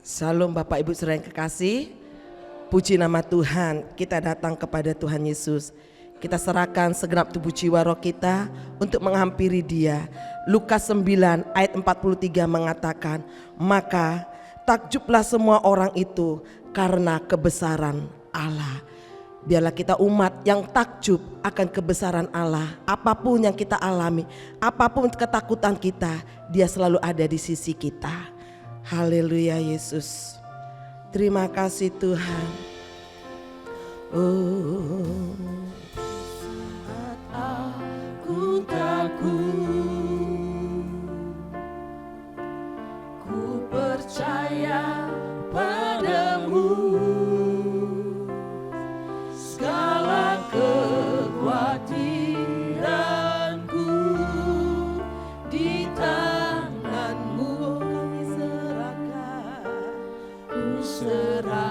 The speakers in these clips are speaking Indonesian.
Shalom Bapak Ibu Saudara yang kekasih, puji nama Tuhan. Kita datang kepada Tuhan Yesus. Kita serahkan segenap tubuh jiwa roh kita untuk menghampiri Dia. Lukas 9 ayat 43 mengatakan, maka takjublah semua orang itu karena kebesaran Allah. Biarlah kita umat yang takjub akan kebesaran Allah. Apapun yang kita alami, apapun ketakutan kita, Dia selalu ada di sisi kita. Haleluya Yesus. Terima kasih Tuhan. Oh, saat aku takut, ku percaya padamu. Segala kekhawatiranku di tanganmu ku serahkan.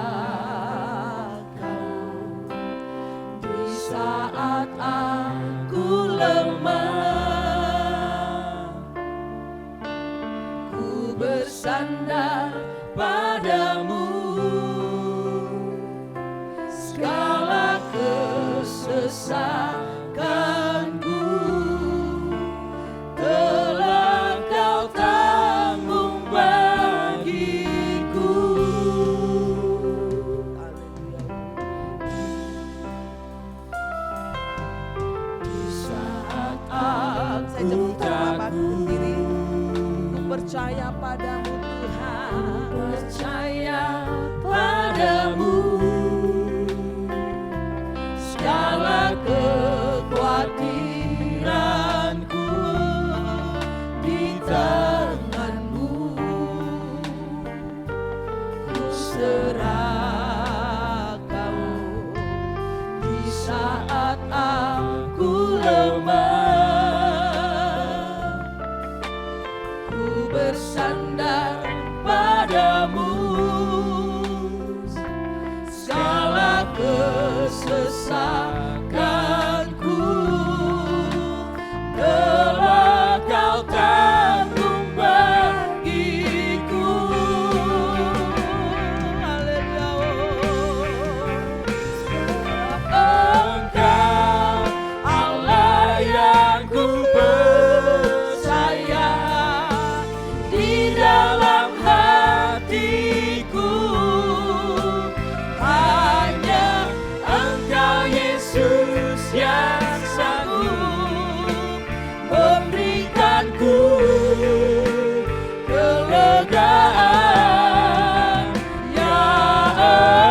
Di saat aku lemah, ku bersandar padamu. Segala kesesakanku telah Kau tanggung bagiku. Di saat aku takut, ku percaya padamu Tuhan. percaya padamu. Segala kekhawatiranku di tanganmu ku serahkan. Di saat aku lemah, ku bersandar padamu. Segala kesesakanku telah Kau tanggung bagiku. Engkau Allah yang ku percaya, di dalam hatiku hanya Engkau Yesus yang sanggup memberikanku kelegaan. Ya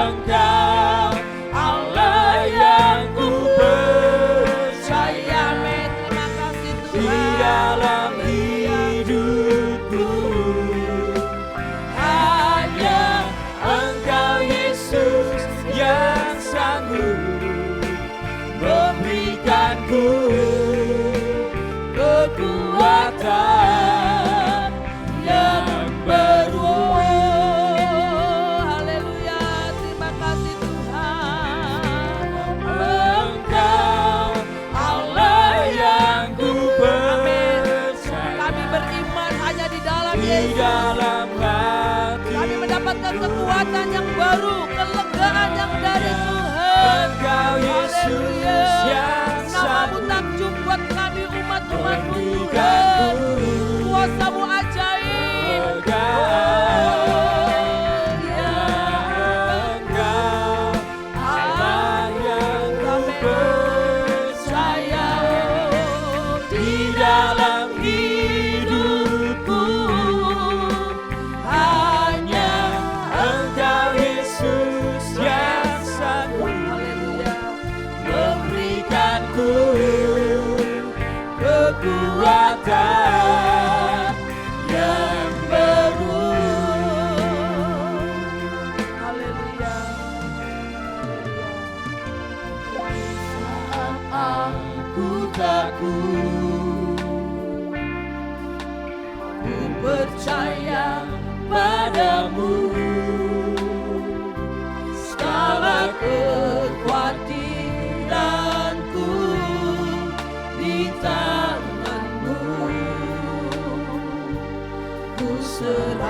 Engkau Allah yang ku percaya, Terima kasih di Tuhan. dalam hidupku hanya Engkau Yesus yang sanggup memberikanku kekuatan yang baru. Haleluya. Terima kasih Tuhan. Engkau Allah yang ku percaya, Kami beriman hanya di dalam di Yesus. dalam hati. Kami mendapatkan kekuatan yang baru, kelegaan yang dari Tuhan. Engkau Yesus yang Namamu sanggup takjub buat kami umat-umat-Mu memberikanku Tuhan. Kuasa-Mu ajaib. kelegaan. Ya Engkau Allah yang ku percaya, di dalam hidupku hanya Engkau Yesus yang sanggup memberikanku kekuatan yang baru. Haleluya. Saat aku takut, ku percaya padamu. Segala kekhawatiranku di tanganmu ku serahkan.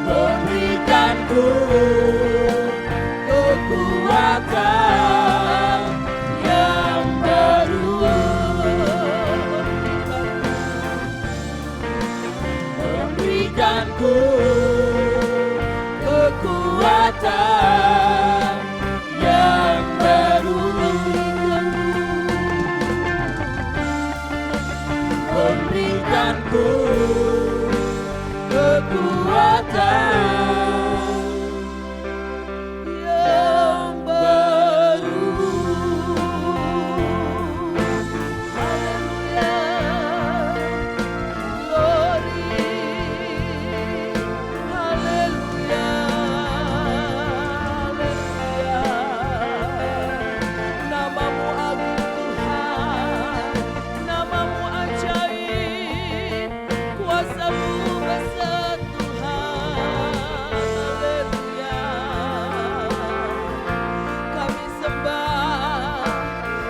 Berikanku kekuatan yang baru. Berikanku kekuatan yang baru. Berikanku kekuatan yang baru. Haleluya, glory, haleluya, haleluya. Namamu agung Tuhan, namamu ajaib, kuasamu besar Tuhan. Haleluya, kami sembah,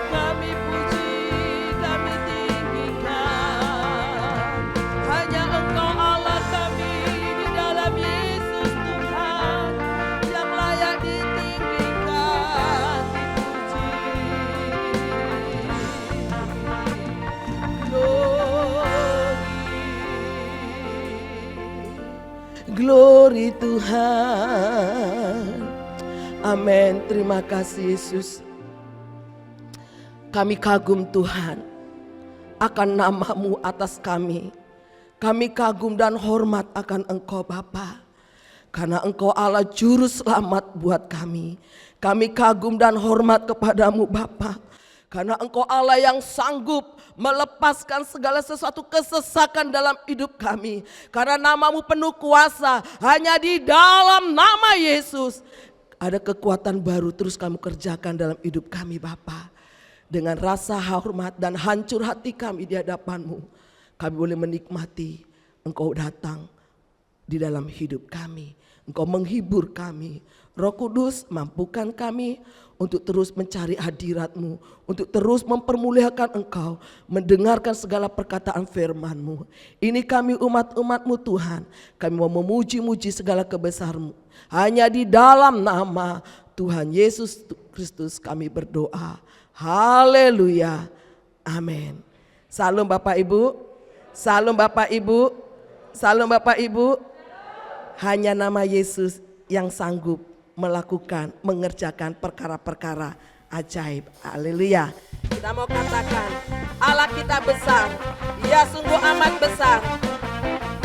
kami puji, kami tinggikan. Hanya Engkau Allah kami di dalam Yesus Tuhan, yang layak ditinggikan, dipuji. Glory Tuhan. Amin. Terima kasih Yesus. Kami kagum Tuhan akan nama-Mu atas kami. Kami kagum dan hormat akan Engkau Bapa, karena Engkau Allah juru selamat buat kami. Kami kagum dan hormat kepadamu Bapa, karena Engkau Allah yang sanggup melepaskan segala sesuatu kesesakan dalam hidup kami. Karena nama-Mu penuh kuasa, hanya di dalam nama Yesus ada kekuatan baru terus kamu kerjakan dalam hidup kami Bapa. Dengan rasa hormat dan hancur hati kami di hadapan-Mu, kami boleh menikmati Engkau datang di dalam hidup kami. Engkau menghibur kami. Roh Kudus, mampukan kami untuk terus mencari hadirat-Mu, untuk terus mempermuliakan Engkau, mendengarkan segala perkataan firman-Mu. Ini kami umat-umat-Mu Tuhan, kami mau memuji-muji segala kebesaran-Mu. Hanya di dalam nama Tuhan Yesus Kristus kami berdoa. Haleluya. Amin. Salam Bapak Ibu. Salam Bapak Ibu. Salam Bapak Ibu. Hanya nama Yesus yang sanggup melakukan, mengerjakan perkara-perkara ajaib. Haleluya. Kita mau katakan, Allah kita besar. Dia sungguh amat besar.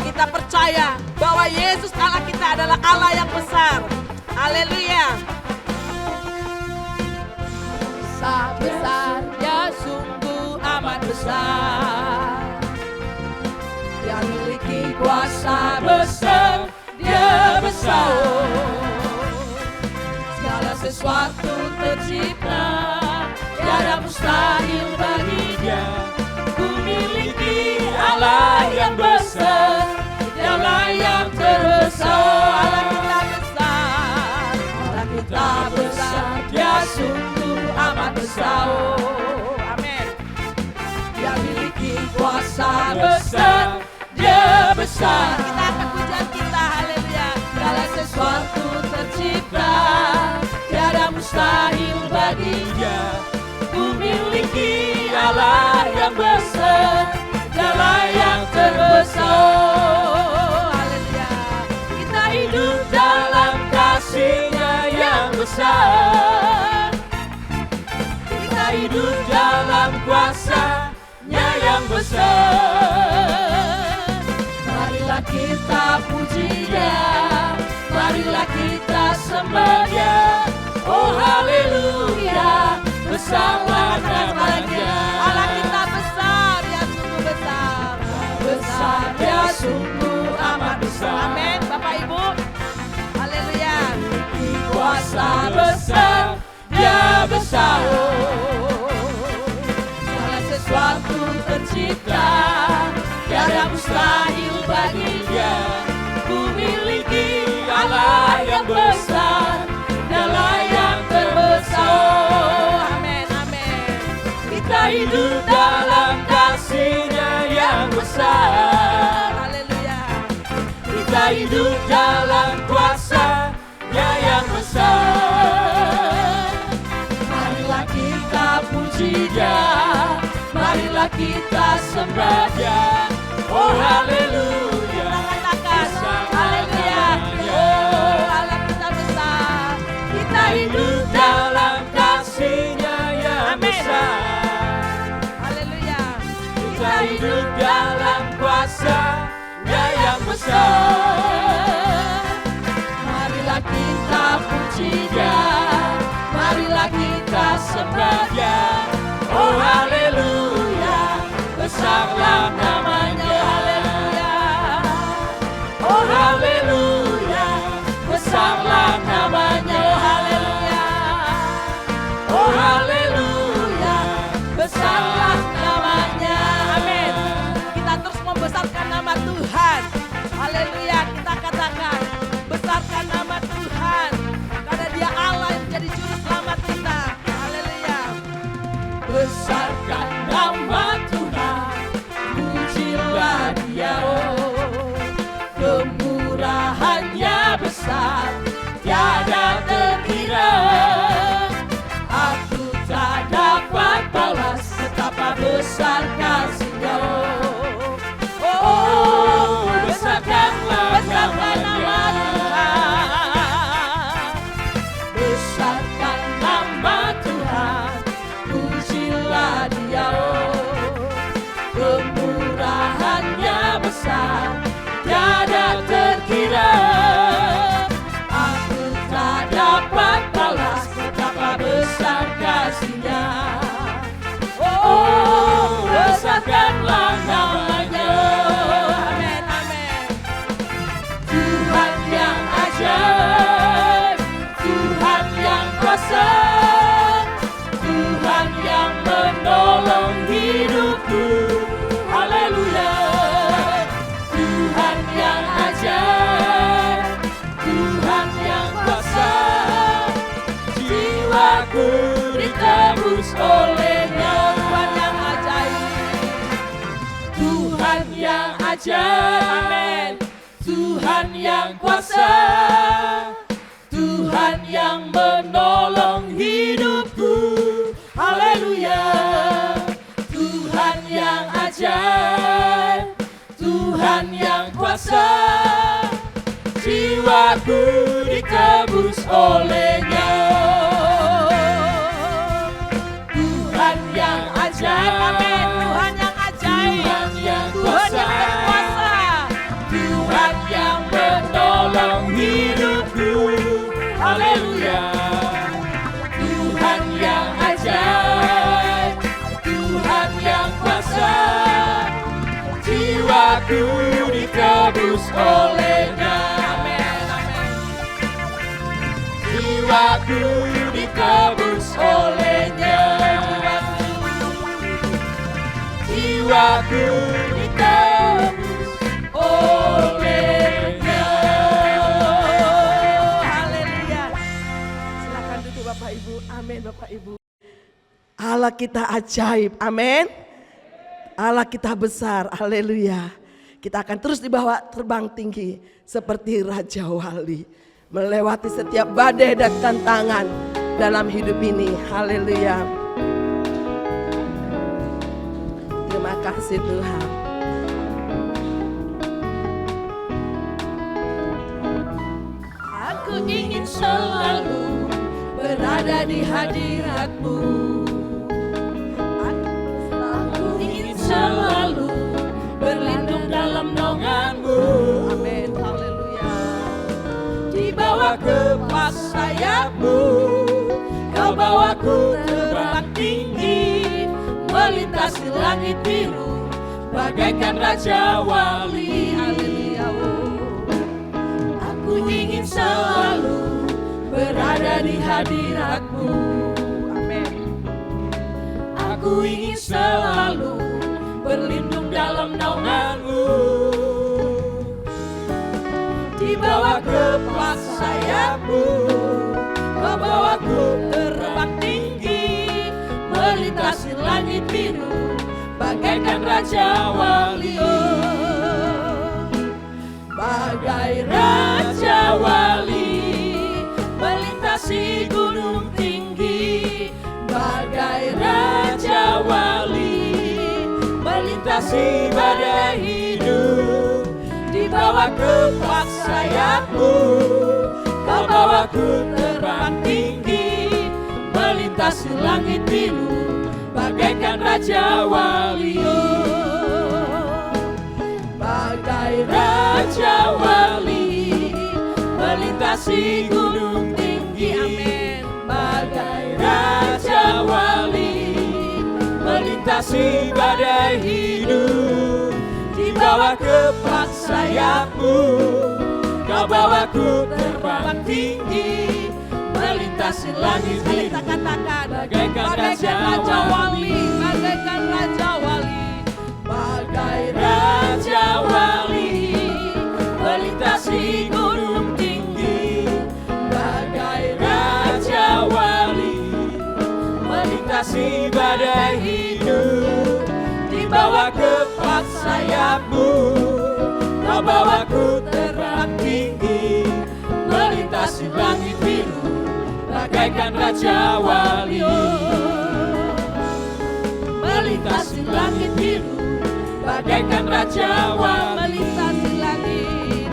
Kita percaya bahwa Yesus Allah kita adalah Allah yang besar. Haleluya. Besar, dia sungguh amat besar. Dia memiliki kuasa besar, dia besar. Segala sesuatu tercipta, tiada mustahil bagi Dia. Ku miliki Allah yang besar, Dialah yang terbesar. Allah kita besar, Dia sungguh amat besar. Amin. Dia miliki kuasa besar, Dia besar. Kita akan pujian kita, haleluya. Segala sesuatu tercipta, tiada mustahil bagi Dia. Ku miliki Allah yang besar, Dialah yang terbesar. Haleluya. Kita hidup dalam kasih-Nya yang besar. Kita hidup dalam kuasa-Nya yang besar. Marilah kita puji Dia, marilah kita sembah Dia. Oh haleluya, besarlah nama-Nya. Allah kita besar, Dia sungguh besar. Besar, Dia sungguh amat besar. Amin, Bapak Ibu. Haleluya. Kuasa besar, Dia besar. Segala sesuatu tercipta, tiada mustahil bagi Dia. Ku miliki Allah yang besar, Dialah yang terbesar. Amin, amin. Kita hidup dalam kasih-Nya yang besar. Haleluya. hidup dalam kuasa-Nya yang besar. Marilah kita puji Dia, marilah kita sembah Dia. Oh haleluya, katakan haleluya. Oh Allah kita besar, kita hidup dalam kasih-Nya yang besar. Haleluya, kita hidup dalam kuasa-Nya yang besar. Marilah kita puji Dia, marilah kita sembah Dia. Oh haleluya, besarlah namanya. Haleluya, oh haleluya, besarlah namanya. Haleluya, oh haleluya, besarlah namanya. Amin. Kita terus membesarkan nama Tuhan. Haleluya, kita katakan besarkan nama Tuhan, karena Dia Allah yang menjadi juru selamat kita. Haleluya. Besarkan nama Tuhan, pujilah Dia. Oh, kemurahan-Nya besar, tiada terkira. Aku tak dapat balas betapa besar kasih-Nya. Oh, besarkanlah nama Tuhan, besarkan nama Tuhan, pujilah Dia. Oh, kemurahan-Nya besar, tiada terkira. Aku tak dapat balas betapa besar kasih-Nya. Oh, besarkanlah namanya. Amin, amin. Tuhan yang ajaib, Tuhan yang kuasa, Tuhan yang menolong hidupku. Haleluya. Tuhan yang ajaib, Tuhan yang kuasa, jiwaku ditebus oleh-Nya. Tuhan yang ajaib, Tuhan yang ajaib, amin. Tuhan yang kuasa, Tuhan yang menolong hidupku. Haleluya. Tuhan yang ajaib, Tuhan yang kuasa, jiwaku ditebus oleh-Nya. Tuhan yang ajaib, amin. Tuhan yang ajaib, Tuhan yang kuasa, Tuhan yang menolong hidupku. Haleluya. Tuhan yang ajaib, Tuhan yang kuasa, jiwaku ditebus oleh-Nya. Amin, amin. Jiwaku ditebus oleh-Nya. Jiwaku ditebus oleh-Nya. Haleluya. Silakan duduk Bapak Ibu. Amin Bapak Ibu. Allah kita ajaib, amin. Allah kita besar, haleluya. Kita akan terus dibawa terbang tinggi seperti Raja Wali, melewati setiap badai dan tantangan dalam hidup ini, haleluya. Terima kasih Tuhan. Aku ingin selalu berada di hadirat-Mu. Aku ingin selalu berlindung dalam naungan-Mu. Amin, haleluya. Di bawah kepas sayap-Mu, Kau bawaku terbang tinggi, melintasi langit biru, bagaikan Raja Wali. Haleluya. Aku ingin selalu berada di hadirat-Mu. Amin. Aku ingin selalu berlindung dalam naungan-Mu. Di bawah kepas sayap-Mu, Kau bawaku terbang tinggi, melintasi langit biru, bagaikan Raja Wali. Bagai melintasi badai hidup. Di bawah kepak sayapmu, kau bawaku terbang tinggi, melintasi langit biru, bagaikan Raja Wali. Bagai Raja Wali, melintasi gunung tinggi. Amin. Bagai Raja Wali, melintasi badai hidup. Di bawah kepak sayapmu, kau bawaku terbang tinggi, melintasi langit biru, bagaikan Raja Wali. Bagaikan Raja Wali, bagai Raja Wali, melintasi gunung tinggi. Bagai Raja Wali, melintasi badai hidup. Di bawah kepak sayapmu, kau bawaku terbang tinggi, melintasi langit biru, bagaikan Raja Wali. Melintasi langit biru, bagaikan Raja Wali. Melintasi langit,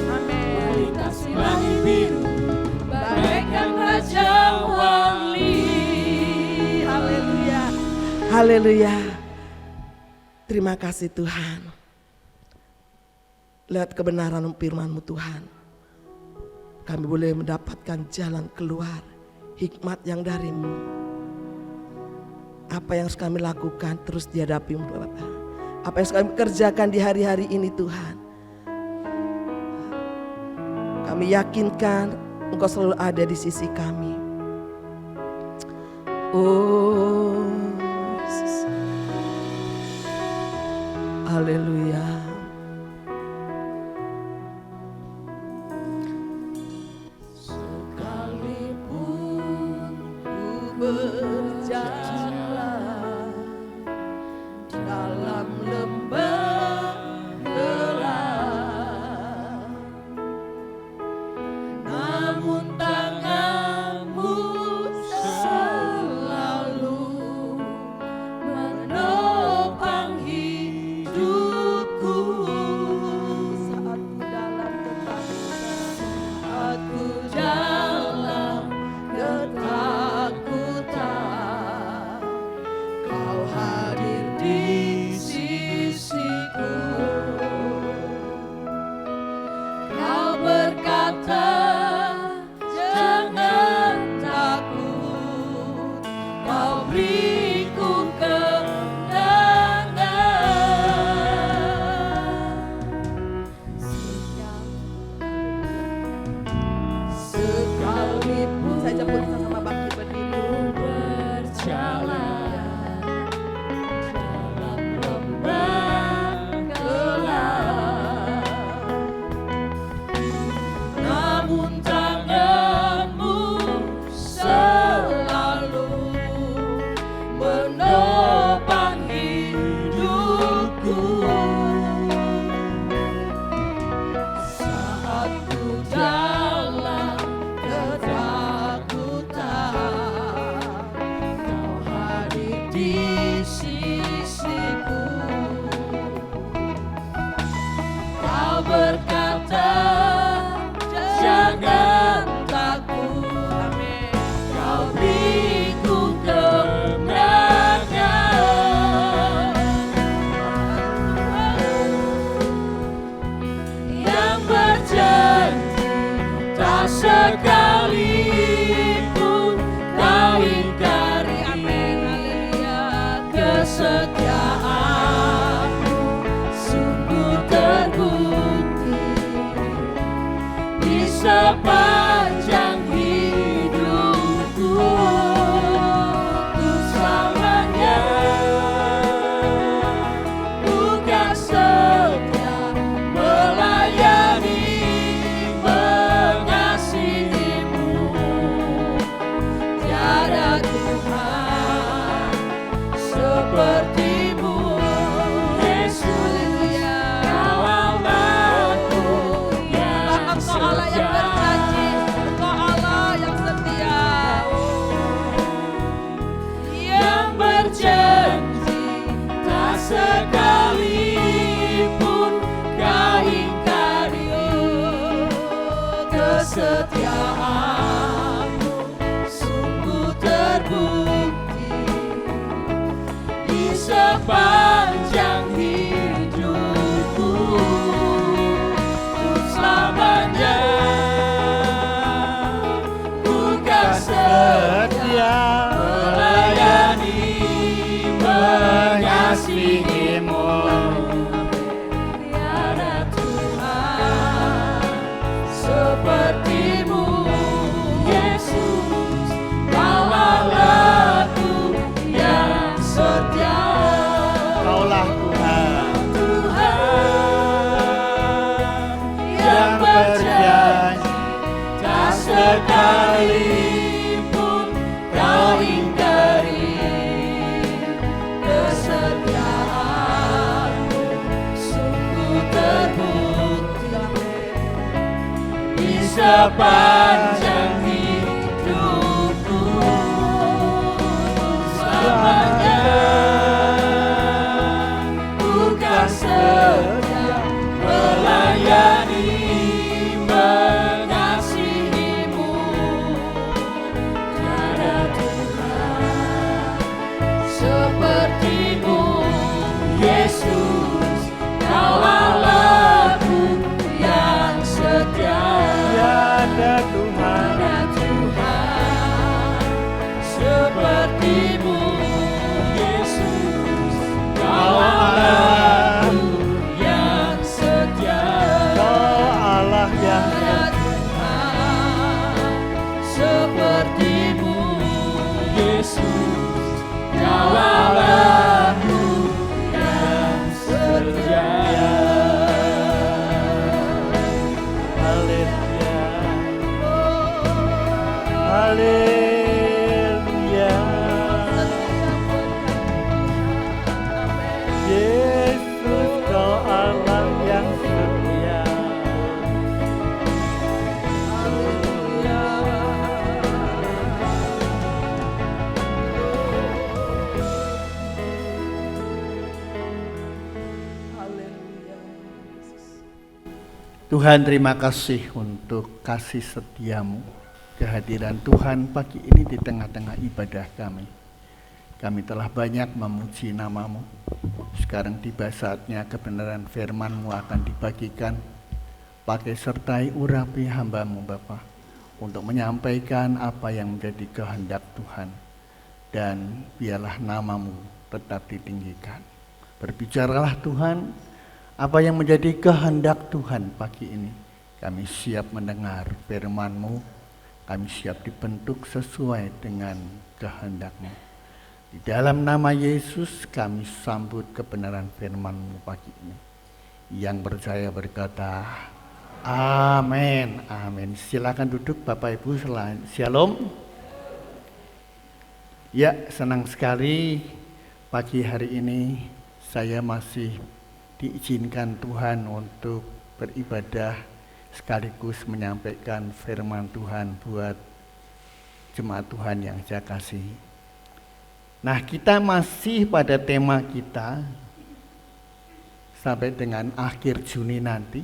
amin. Melintasi langit biru, bagaikan Raja Wali. Haleluya. Haleluya. Terima kasih Tuhan. Lihat kebenaran firman-Mu Tuhan. Kami boleh mendapatkan jalan keluar, hikmat yang dari-Mu. Apa yang harus kami lakukan terus dihadapi-Mu Bapa. Apa yang harus kami kerjakan di hari-hari ini Tuhan. Kami yakinkan Engkau selalu ada di sisi kami. Oh, Yesus. Haleluya. Sekalipun ku berjalan dalam lembah gelap, namun tangan-Mu selalu menopang hidupku. Saat ku dalam ketakutan, Kau hadir di sisiku. Kau berkata, jangan takut, Kau beriku kemenangan. Sekalipun Saya jemput sama bangkit berdiri. berjalan dalam lembah gelap, namun tangan-Mu selalu menopang hidupku. Saat ku dalam ketakutan, Kau hadir di sisiku. Kau berkata, jangan takut, amin. Kau beriku kemenangan. Yang berjanji tak sekalipun Kau ingkari, amin. Haleluya. Kesetiaan-Mu sungguh terbukti di sepanjang hidupku. Untuk selamanya bukan setia melayani, mengasihi-Mu. Tiada Tuhan seperti-Mu, Yesus. Kau Allahku yang setia. sepanjang hidupku selamanya. Bukan setia melayani mengasihimu, tiada Tuhan sepertimu. Yesus, Kau Allahku yang setia. Tiada Tuhan, Tiada Tuhan sepertimu. Yesus, Kau Allahku yang setia. Kau Allah yang Tiada Tuhan sepertimu. Yesus, Kau Allahku yang setia. Haleluya, haleluya. Yesus, Kau Allah yang setia. Tuhan, terima kasih untuk kasih setiamu, kehadiran Tuhan pagi ini di tengah-tengah ibadah kami. Kami telah banyak memuji namamu. Sekarang tiba saatnya kebenaran firman-Mu akan dibagikan. Pakai sertai urapi hamba-Mu Bapa, untuk menyampaikan apa yang menjadi kehendak Tuhan. Dan biarlah namamu tetap ditinggikan. Berbicaralah Tuhan, apa yang menjadi kehendak Tuhan pagi ini. Kami siap mendengar firman-Mu, kami siap dibentuk sesuai dengan kehendak-Mu. Di dalam nama Yesus kami sambut kebenaran firman-Mu pagi ini. Yang percaya berkata, amin, amin. Silakan duduk Bapak Ibu, shalom. Ya, senang sekali pagi hari ini saya masih diizinkan Tuhan untuk beribadah sekaligus menyampaikan firman Tuhan buat jemaat Tuhan yang saya kasihi. Nah, kita masih pada tema kita sampai dengan akhir Juni nanti,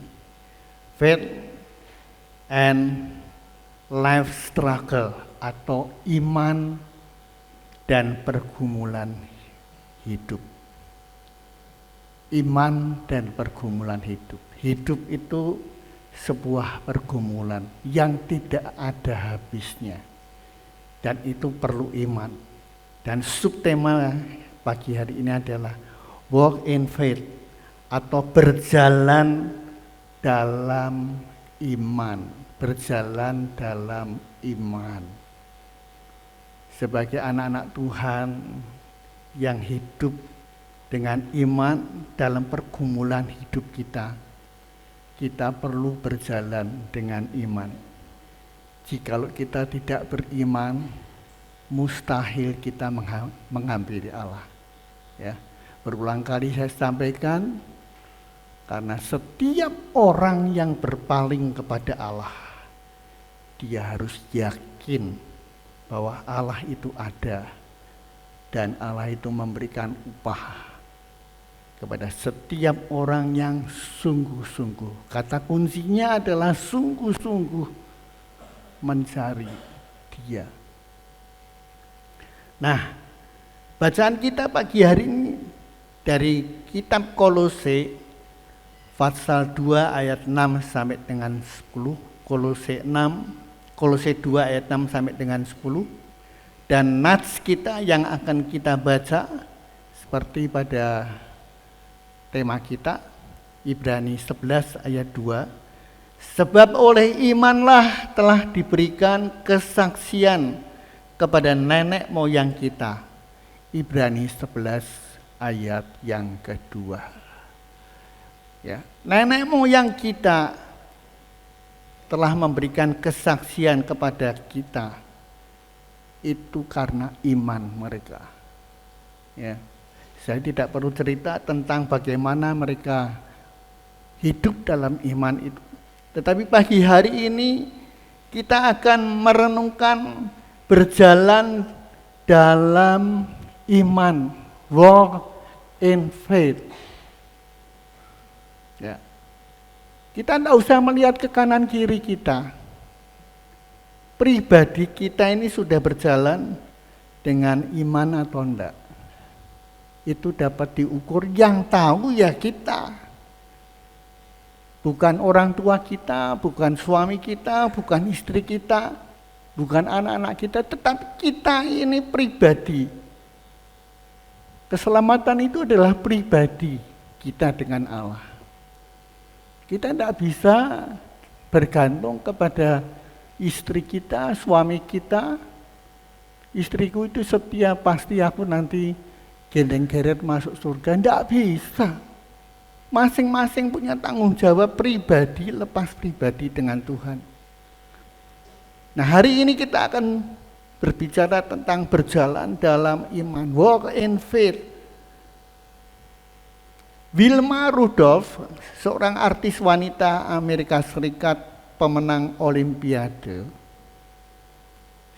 faith and life struggle atau iman dan pergumulan hidup. Iman dan pergumulan hidup. Hidup itu sebuah pergumulan yang tidak ada habisnya. Dan itu perlu iman. Dan subtema pagi hari ini adalah walk in faith atau berjalan dalam iman. Berjalan dalam iman. Sebagai anak-anak Tuhan yang hidup dengan iman dalam pergumulan hidup kita, kita perlu berjalan dengan iman. Jikalau kita tidak beriman, mustahil kita menghampiri Allah. Ya, berulang kali saya sampaikan, karena setiap orang yang berpaling kepada Allah, dia harus yakin bahwa Allah itu ada dan Allah itu memberikan upah kepada setiap orang yang sungguh-sungguh. Kata kuncinya adalah sungguh-sungguh mencari Dia. Nah, bacaan kita pagi hari ini dari kitab Kolose pasal 2 ayat 6 sampai dengan 10. Kolose 2 ayat 6 sampai dengan 10. Dan nats kita yang akan kita baca seperti pada tema kita, Ibrani 11 ayat 2. Sebab oleh imanlah telah diberikan kesaksian kepada nenek moyang kita. Ibrani 11 ayat yang kedua. Ya, nenek moyang kita telah memberikan kesaksian kepada kita. Itu karena iman mereka. Ya. Saya tidak perlu cerita tentang bagaimana mereka hidup dalam iman itu. Tetapi pagi hari ini kita akan merenungkan berjalan dalam iman, walk in faith. Ya. Kita tidak usah melihat ke kanan kiri kita. Pribadi kita ini sudah berjalan dengan iman atau enggak. Itu dapat diukur, yang tahu ya kita. Bukan orang tua kita, bukan suami kita, bukan istri kita, bukan anak-anak kita, tetapi kita ini pribadi. Keselamatan itu adalah pribadi kita dengan Allah. Kita tidak bisa bergantung kepada istri kita, suami kita. Istriku itu setia, pasti aku nanti gendeng-geret masuk surga. Tidak bisa. Masing-masing punya tanggung jawab pribadi, lepas pribadi dengan Tuhan. Nah, hari ini kita akan berbicara tentang berjalan dalam iman, walk in faith. Wilma Rudolph, seorang artis wanita Amerika Serikat, pemenang Olimpiade.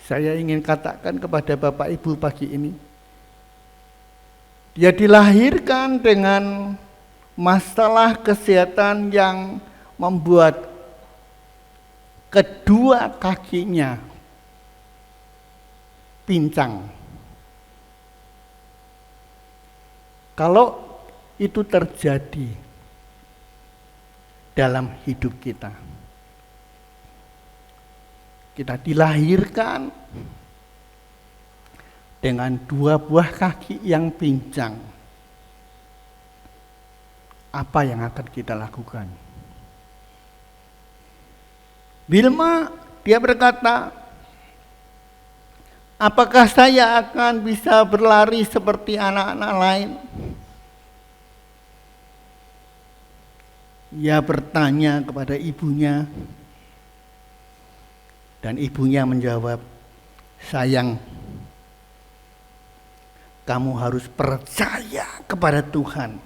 Saya ingin katakan kepada Bapak Ibu pagi ini, dia dilahirkan dengan masalah kesehatan yang membuat kedua kakinya pincang. Kalau itu terjadi dalam hidup kita, kita dilahirkan dengan dua buah kaki yang pincang. Apa yang akan kita lakukan? Wilma, dia berkata, apakah saya akan bisa berlari seperti anak-anak lain? Ia bertanya kepada ibunya, dan ibunya menjawab, sayang, kamu harus percaya kepada Tuhan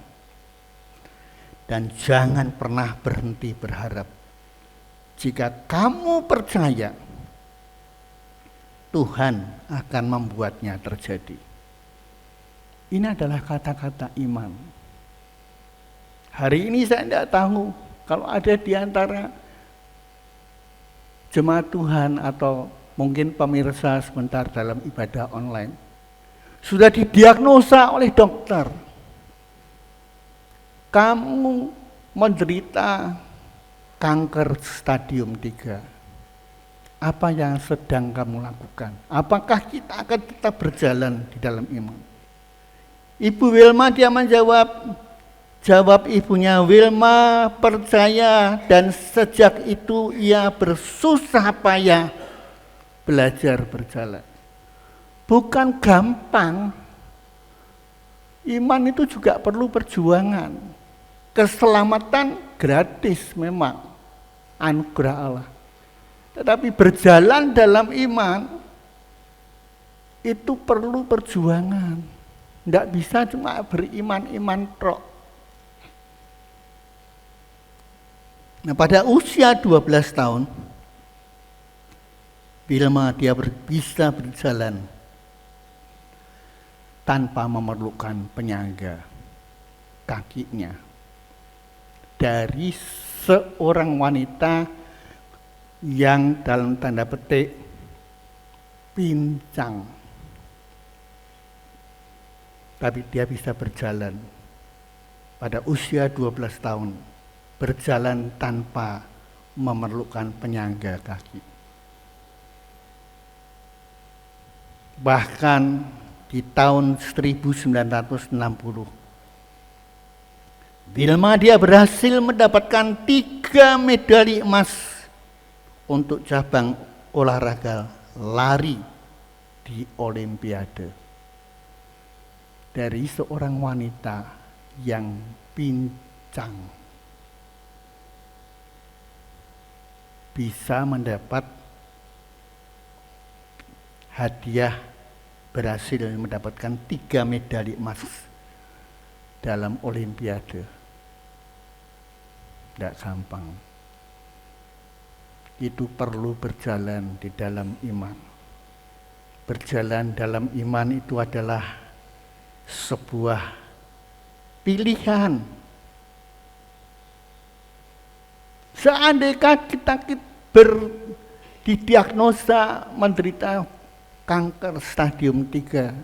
dan jangan pernah berhenti berharap. Jika kamu percaya, Tuhan akan membuatnya terjadi. Ini adalah kata-kata iman. Hari ini saya tidak tahu kalau ada di antara jemaat Tuhan atau mungkin pemirsa sebentar dalam ibadah online sudah didiagnosa oleh dokter, kamu menderita kanker stadium 3. Apa yang sedang kamu lakukan? Apakah kita akan tetap berjalan di dalam iman? Ibu Wilma dia menjawab, jawab ibunya, Wilma percaya, dan sejak itu ia bersusah payah belajar berjalan. Bukan gampang. Iman itu juga perlu perjuangan. Keselamatan gratis memang, anugerah Allah. Tetapi berjalan dalam iman itu perlu perjuangan. Tidak bisa cuma beriman-iman tok. Nah, pada usia 12 tahun, Wilma dia bisa berjalan tanpa memerlukan penyangga kakinya. Dari seorang wanita yang dalam tanda petik pincang, tapi dia bisa berjalan pada usia 12 tahun, berjalan tanpa memerlukan penyangga kaki. Bahkan di tahun 1960, Wilma dia berhasil mendapatkan 3 medali emas untuk cabang olahraga lari di Olimpiade. Dari seorang wanita yang pincang bisa mendapat hadiah, berhasil mendapatkan 3 medali emas dalam Olimpiade. Tidak gampang. itu perlu berjalan di dalam iman. Berjalan dalam iman itu adalah sebuah pilihan. Seandainya kita didiagnosa menderita kanker stadium 3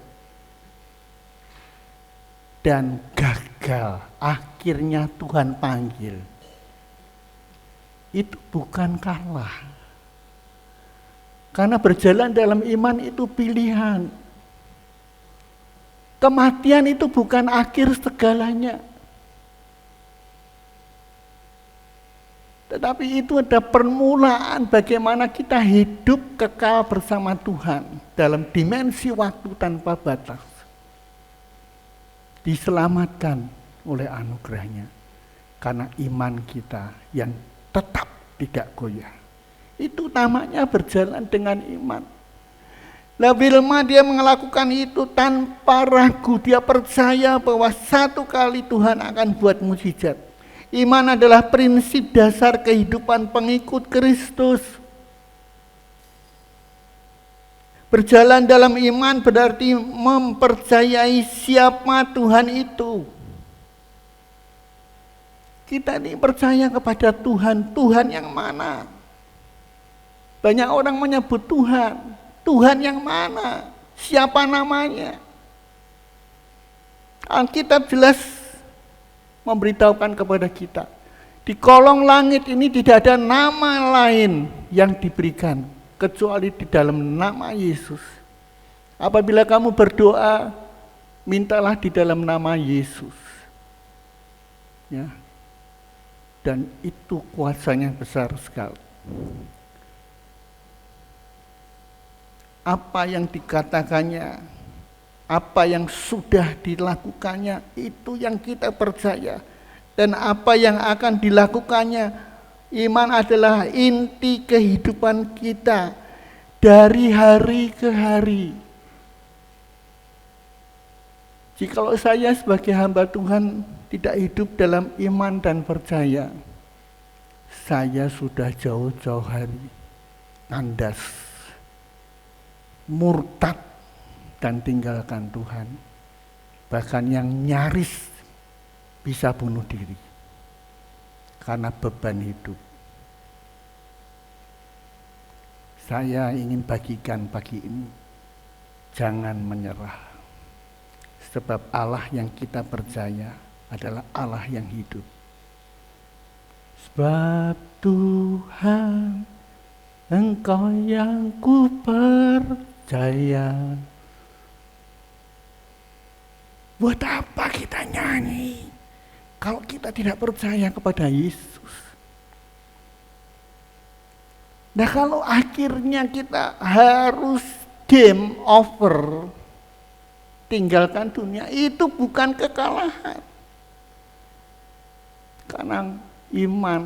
dan gagal, akhirnya Tuhan panggil, itu bukan kalah. Karena berjalan dalam iman itu pilihan. Kematian itu bukan akhir segalanya. Tetapi itu ada permulaan bagaimana kita hidup kekal bersama Tuhan dalam dimensi waktu tanpa batas. Diselamatkan oleh anugerahnya karena iman kita yang tetap tidak goyah. Itu namanya berjalan dengan iman. Nah, Wilma dia melakukan itu tanpa ragu. Dia percaya bahwa satu kali Tuhan akan buat mukjizat. Iman adalah prinsip dasar kehidupan pengikut Kristus. Berjalan dalam iman berarti mempercayai siapa Tuhan itu. Kita ini percaya kepada Tuhan. Tuhan yang mana? Banyak orang menyebut Tuhan. Tuhan yang mana? Siapa namanya? Alkitab jelas memberitahukan kepada kita, di kolong langit ini tidak ada nama lain yang diberikan kecuali di dalam nama Yesus. Apabila kamu berdoa, mintalah di dalam nama Yesus. Ya. Dan itu kuasanya besar sekali. Apa yang dikatakannya, apa yang sudah dilakukannya, itu yang kita percaya. Dan apa yang akan dilakukannya, iman adalah inti kehidupan kita dari hari ke hari. Jikalau saya sebagai hamba Tuhan tidak hidup dalam iman dan percaya, saya sudah jauh-jauh hari kandas, murtad, dan tinggalkan Tuhan. Bahkan yang nyaris bisa bunuh diri karena beban hidup. Saya ingin bagikan pagi ini, jangan menyerah. Sebab Allah yang kita percaya adalah Allah yang hidup. Sebab Tuhan, Engkau yang ku percaya. Buat apa kita nyanyi kalau kita tidak percaya kepada Yesus? Nah, kalau akhirnya kita harus game over, tinggalkan dunia, itu bukan kekalahan. Karena iman,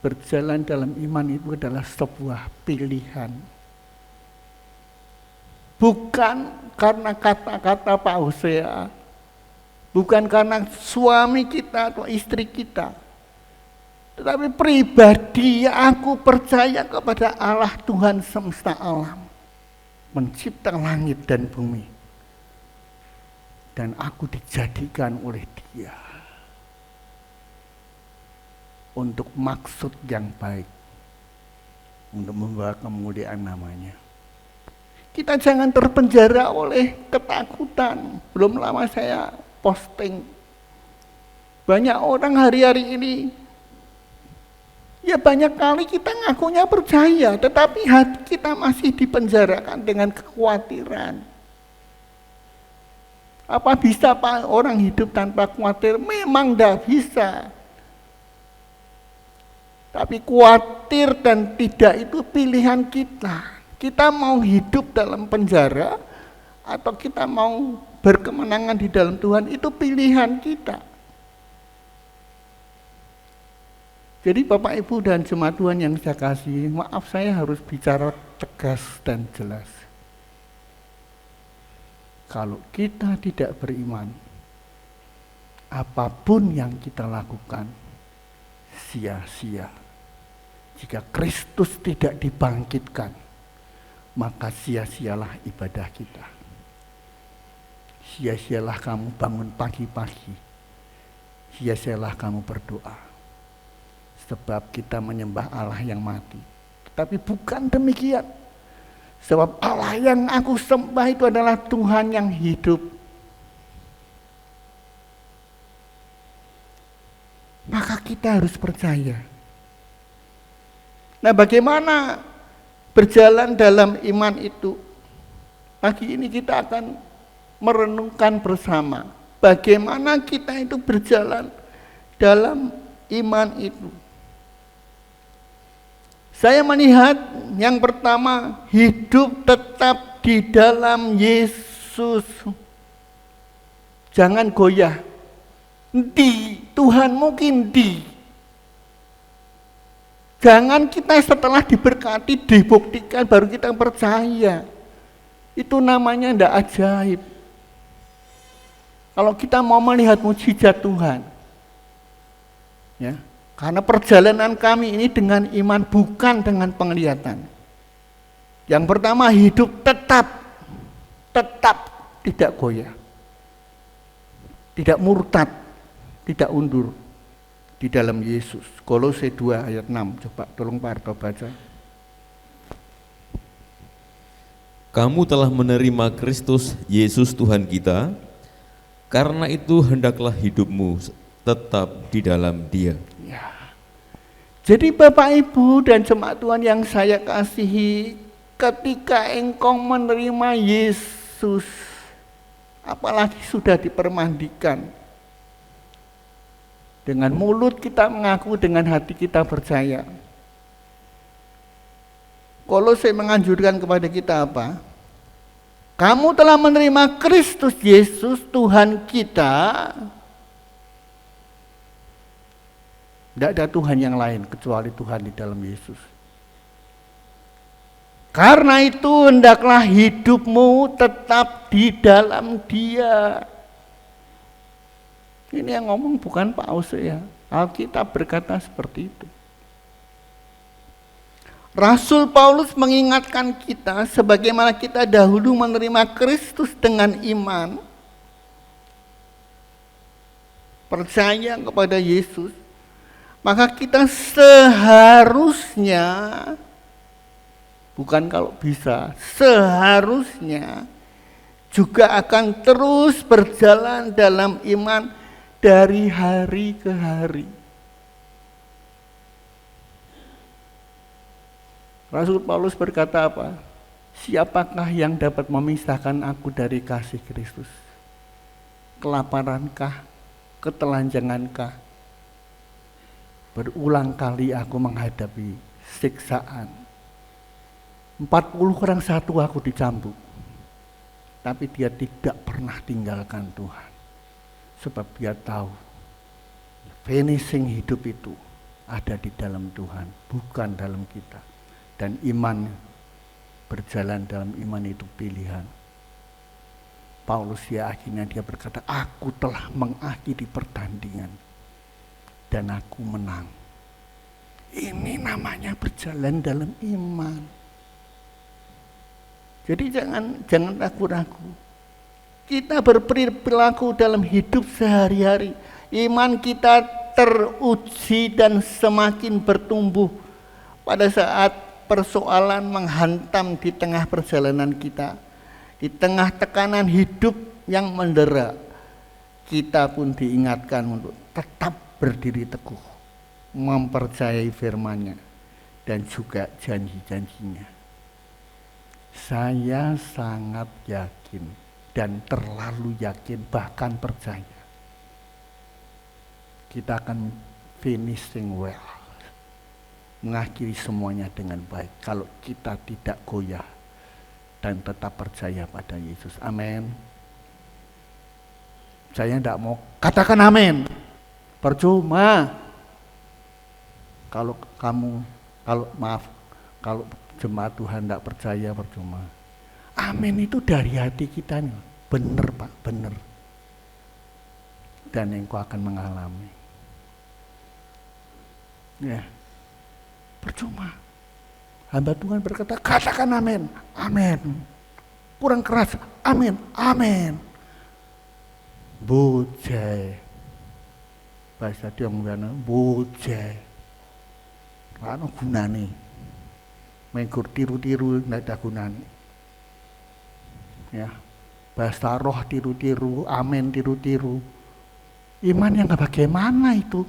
berjalan dalam iman itu adalah sebuah pilihan. Bukan karena kata-kata Pak Hosea, bukan karena suami kita atau istri kita, tetapi pribadi aku percaya kepada Allah Tuhan semesta alam, mencipta langit dan bumi, dan aku dijadikan oleh Dia untuk maksud yang baik, untuk membawa kemuliaan namanya. Kita jangan terpenjara oleh ketakutan. Belum lama saya posting, banyak orang hari-hari ini, ya banyak kali kita ngakunya percaya, tetapi hati kita masih dipenjarakan dengan kekhawatiran. Apa bisa Pak orang hidup tanpa khawatir? Memang tidak bisa. Tapi khawatir dan tidak itu pilihan kita. Kita mau hidup dalam penjara atau kita mau berkemenangan di dalam Tuhan, itu pilihan kita. Jadi Bapak Ibu dan jemaat Tuhan yang saya kasih, maaf saya harus bicara tegas dan jelas. Kalau kita tidak beriman, apapun yang kita lakukan sia-sia. Jika Kristus tidak dibangkitkan, maka sia-sialah ibadah kita. Sia-sialah kamu bangun pagi-pagi. Sia-sialah kamu berdoa. Sebab kita menyembah Allah yang mati. Tetapi bukan demikian. Sebab Allah yang aku sembah itu adalah Tuhan yang hidup. Maka kita harus percaya. Nah, bagaimana berjalan dalam iman itu? Pagi ini kita akan merenungkan bersama bagaimana kita itu berjalan dalam iman itu. Saya melihat yang pertama, hidup tetap di dalam Yesus. Jangan goyah. Di Tuhan mungkin di. Jangan kita setelah diberkati, dibuktikan baru kita percaya. Itu namanya ndak ajaib. Kalau kita mau melihat mujizat Tuhan, ya, karena perjalanan kami ini dengan iman bukan dengan penglihatan. Yang pertama, hidup tetap tidak goyah, tidak murtad, tidak undur di dalam Yesus. Kolose 2 ayat 6. Coba tolong Pak Arto baca. Kamu telah menerima Kristus Yesus Tuhan kita, karena itu hendaklah hidupmu tetap di dalam Dia. Ya. Jadi Bapak Ibu dan jemaat Tuhan yang saya kasihi, ketika engkau menerima Yesus, apalagi sudah dipermandikan, dengan mulut kita mengaku, dengan hati kita percaya. Kolose menganjurkan kepada kita apa? Kamu telah menerima Kristus Yesus Tuhan kita. Tidak ada Tuhan yang lain kecuali Tuhan di dalam Yesus. Karena itu hendaklah hidupmu tetap di dalam Dia. Ini yang ngomong bukan Paulus ya. Alkitab berkata seperti itu. Rasul Paulus mengingatkan kita sebagaimana kita dahulu menerima Kristus dengan iman, percaya kepada Yesus, maka kita seharusnya, bukan kalau bisa, seharusnya juga akan terus berjalan dalam iman dari hari ke hari. Rasul Paulus berkata apa? Siapakah yang dapat memisahkan aku dari kasih Kristus? Kelaparankah? Ketelanjangankah? Berulang kali aku menghadapi siksaan. 40 orang satu aku dicambuk. Tapi dia tidak pernah tinggalkan Tuhan. Sebab dia tahu finishing hidup itu ada di dalam Tuhan, bukan dalam kita. Dan iman, berjalan dalam iman itu pilihan. Paulus ya akhirnya dia berkata, aku telah mengakhiri pertandingan dan aku menang. Ini namanya berjalan dalam iman. Jadi jangan ragu-ragu. Kita berperilaku dalam hidup sehari-hari. Iman kita teruji dan semakin bertumbuh pada saat persoalan menghantam di tengah perjalanan kita, di tengah tekanan hidup yang mendera, kita pun diingatkan untuk tetap berdiri teguh, mempercayai firman-Nya dan juga janji-janjinya. Saya sangat yakin dan terlalu yakin, bahkan percaya, kita akan finishing well, mengakhiri semuanya dengan baik kalau kita tidak goyah dan tetap percaya pada Yesus. Amin. Saya tidak mau katakan amin, percuma. Kalau jemaat Tuhan tidak percaya, percuma. Amin itu dari hati kita nih. Benar Pak, benar. Dan engkau akan mengalami. Ya. Percuma. Hamba Tuhan berkata, katakan amin, amin. Kurang keras, amin, amin. Bojai. Bahasa Tionghoa, bojai. Ana gunane. Mengkur tiru-tiru ndak ada gunane. Ya. Bahasa roh tiru-tiru, amin tiru-tiru. Iman yang bagaimana itu?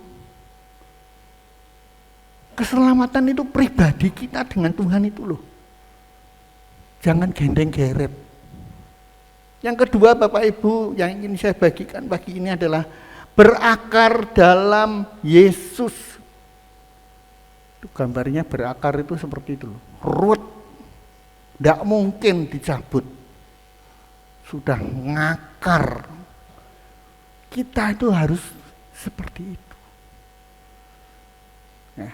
Keselamatan itu pribadi kita dengan Tuhan itu loh. Jangan gendeng geret. Yang kedua Bapak Ibu yang ingin saya bagikan pagi ini adalah berakar dalam Yesus. Itu gambarnya berakar itu seperti itu loh. Root. Tidak mungkin dicabut. Sudah ngakar. Kita itu harus seperti itu. Ya.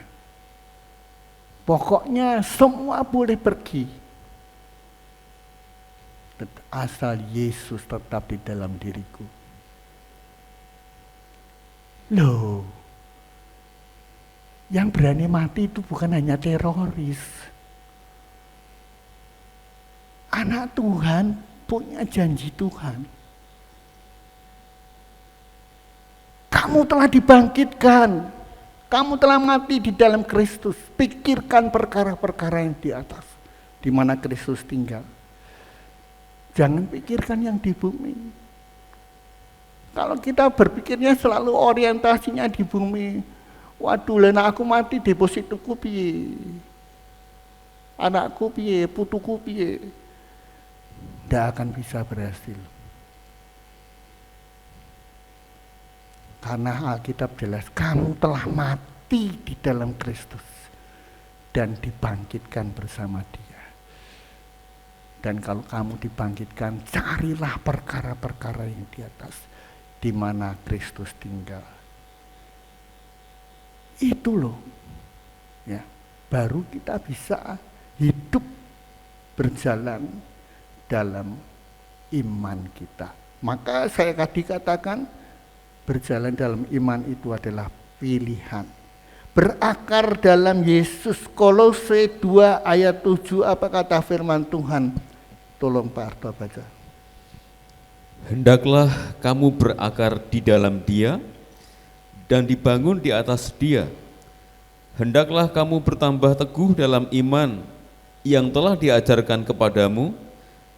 Pokoknya semua boleh pergi. Asal Yesus tetap di dalam diriku. Loh, yang berani mati itu bukan hanya teroris. Anak Tuhan punya janji Tuhan. Kamu telah dibangkitkan. Kamu telah mati di dalam Kristus. Pikirkan perkara-perkara yang di atas, di mana Kristus tinggal. Jangan pikirkan yang di bumi. Kalau kita berpikirnya selalu orientasinya di bumi, waduh, lena aku mati deposituku piye? Anakku piye? Putuku piye? Tidak akan bisa berhasil. Karena Alkitab jelas, kamu telah mati di dalam Kristus dan dibangkitkan bersama Dia. Dan kalau kamu dibangkitkan, carilah perkara-perkara yang di atas, di mana Kristus tinggal. Itu loh, ya, baru kita bisa hidup berjalan dalam iman kita. Maka saya tadi katakan, berjalan dalam iman itu adalah pilihan. Berakar dalam Yesus. Kolose 2 ayat 7, apa kata firman Tuhan? Tolong Pak Arto baca. Hendaklah kamu berakar di dalam Dia dan dibangun di atas Dia. Hendaklah kamu bertambah teguh dalam iman yang telah diajarkan kepadamu,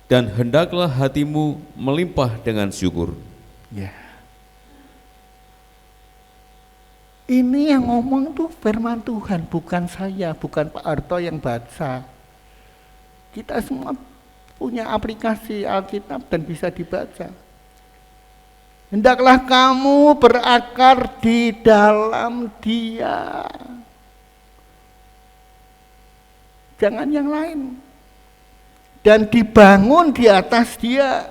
dan hendaklah hatimu melimpah dengan syukur. Ya. Ini yang ngomong tuh firman Tuhan, bukan saya, bukan Pak Arto yang baca. Kita semua punya aplikasi Alkitab dan bisa dibaca. Hendaklah kamu berakar di dalam Dia. Jangan yang lain. Dan dibangun di atas Dia.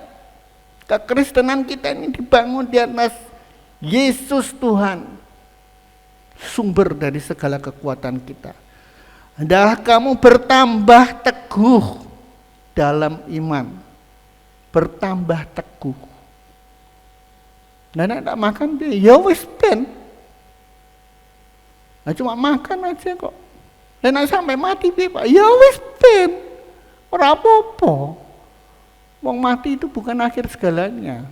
Kekristenan kita ini dibangun di atas Yesus Tuhan. Sumber dari segala kekuatan kita. Hendaklah kamu bertambah teguh dalam iman. Bertambah teguh. Nah, tidak makan dia, ya wis ben. Nah, cuma makan aja kok. Dan sampai mati dia, Pak, ya wis ben. Ora apa-apa. Wong mati itu bukan akhir segalanya.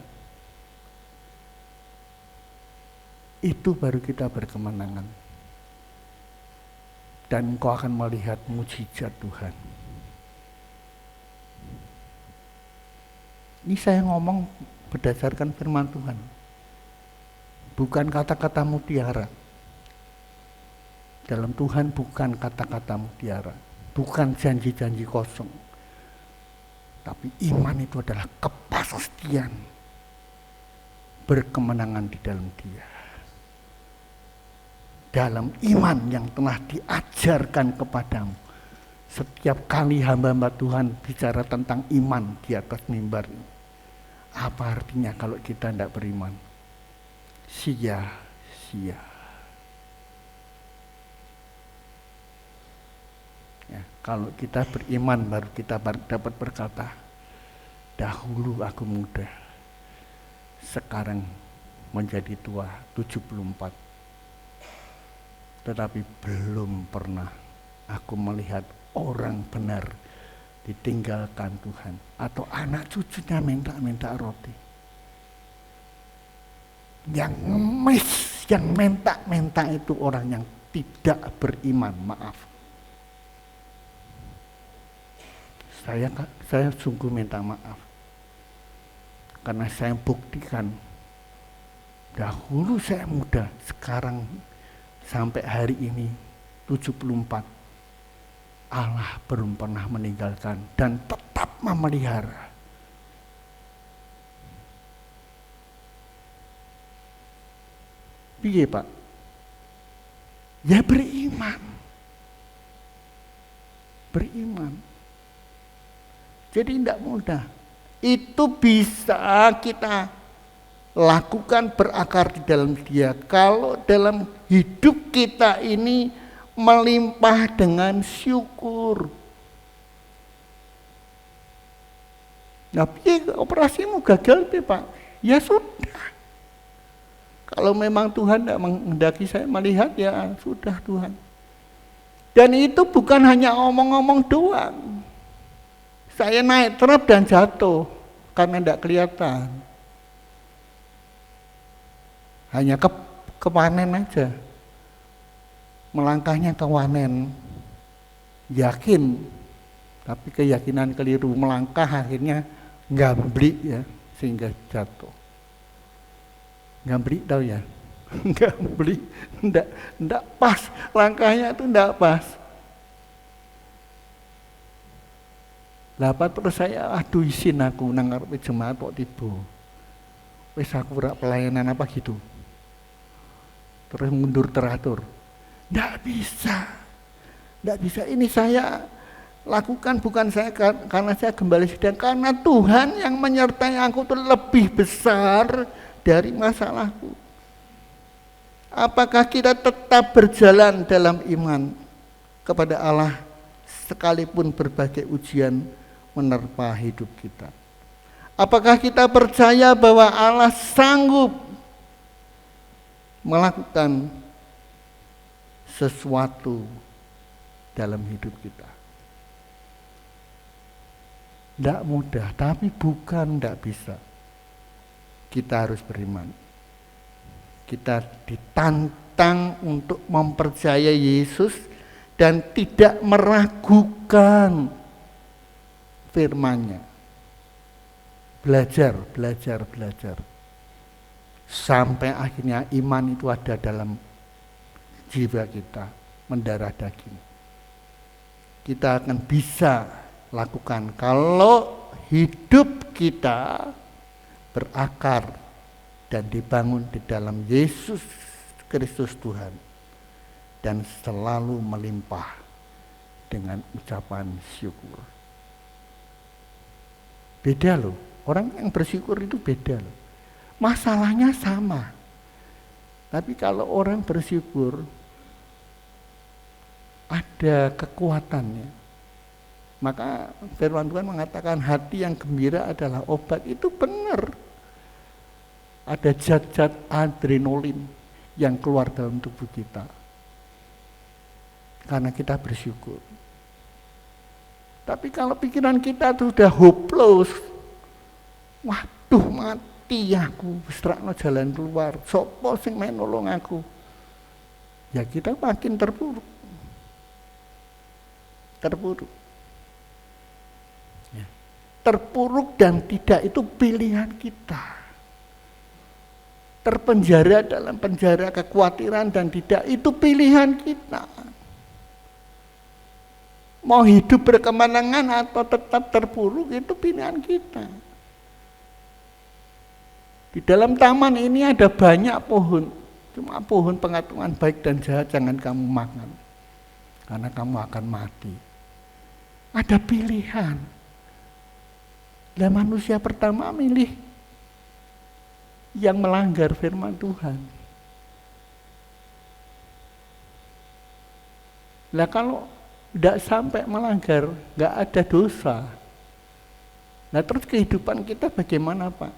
Itu baru kita berkemenangan. Dan engkau akan melihat mujizat Tuhan. Ini saya ngomong berdasarkan firman Tuhan. Bukan kata-kata mutiara. Dalam Tuhan bukan kata-kata mutiara. Bukan janji-janji kosong. Tapi iman itu adalah kepastian. Berkemenangan di dalam Dia. Dalam iman yang telah diajarkan kepadamu. Setiap kali hamba-hamba Tuhan bicara tentang iman di atas mimbar ini, apa artinya kalau kita tidak beriman? Sia-sia. Ya, kalau kita beriman baru kita dapat berkata, dahulu aku muda, sekarang menjadi tua 74. Tetapi belum pernah aku melihat orang benar ditinggalkan Tuhan, atau anak cucunya minta roti. Yang ngemis, yang minta itu orang yang tidak beriman, maaf. Saya sungguh minta maaf. Karena saya buktikan, dahulu saya muda, sekarang sampai hari ini 74, Allah belum pernah meninggalkan dan tetap memelihara. Piye Pak? Ya beriman. Beriman. Jadi tidak mudah. Itu bisa kita lakukan berakar di dalam Dia kalau dalam hidup kita ini melimpah dengan syukur. Tapi operasimu gagal Pak. Ya sudah. Kalau memang Tuhan tidak menghendaki saya melihat, ya sudah Tuhan. Dan itu bukan hanya omong-omong doang. Saya naik truk dan jatuh karena tidak kelihatan. Hanya kepanen aja. Melangkahnya ke wanen, yakin, tapi keyakinan keliru, melangkah akhirnya gamblik ya, sehingga jatuh. Gamblik tahu ya? Gamblik, ndak pas, langkahnya itu ndak pas. Lapat terus saya, aduh isin aku nang ngarepe jemaat kok tiba. Wis aku rak pelayanan apa gitu. Terus mundur teratur. Nggak bisa. Ini saya lakukan bukan saya karena saya kembali sidang, karena Tuhan yang menyertai aku itu lebih besar dari masalahku. Apakah kita tetap berjalan dalam iman kepada Allah sekalipun berbagai ujian menerpa hidup kita? Apakah kita percaya bahwa Allah sanggup melakukan sesuatu dalam hidup kita? Tidak mudah, tapi bukan tidak bisa. Kita harus beriman. Kita ditantang untuk mempercayai Yesus dan tidak meragukan firman-Nya. Belajar. Sampai akhirnya iman itu ada dalam jiwa kita, mendarah daging. Kita akan bisa lakukan kalau hidup kita berakar dan dibangun di dalam Yesus Kristus Tuhan dan selalu melimpah dengan ucapan syukur. Beda loh, orang yang bersyukur itu beda loh. Masalahnya sama. Tapi kalau orang bersyukur ada kekuatannya. Maka firman Tuhan mengatakan hati yang gembira adalah obat. Itu benar. Ada zat-zat adrenalin yang keluar dalam tubuh kita. Karena kita bersyukur. Tapi kalau pikiran kita sudah hopeless, waduh mati aku, strakno jalan keluar, sopo sing main nolong aku. Ya kita makin terpuruk. Ya. Terpuruk dan tidak itu pilihan kita. Terpenjara dalam penjara kekhawatiran dan tidak itu pilihan kita. Mau hidup berkemenangan atau tetap terpuruk itu pilihan kita. Di dalam taman ini ada banyak pohon. Cuma pohon pengetahuan baik dan jahat jangan kamu makan. Karena kamu akan mati. Ada pilihan. Lah manusia pertama milih yang melanggar firman Tuhan. Lah kalau tidak sampai melanggar, nggak ada dosa. Nah terus kehidupan kita bagaimana Pak?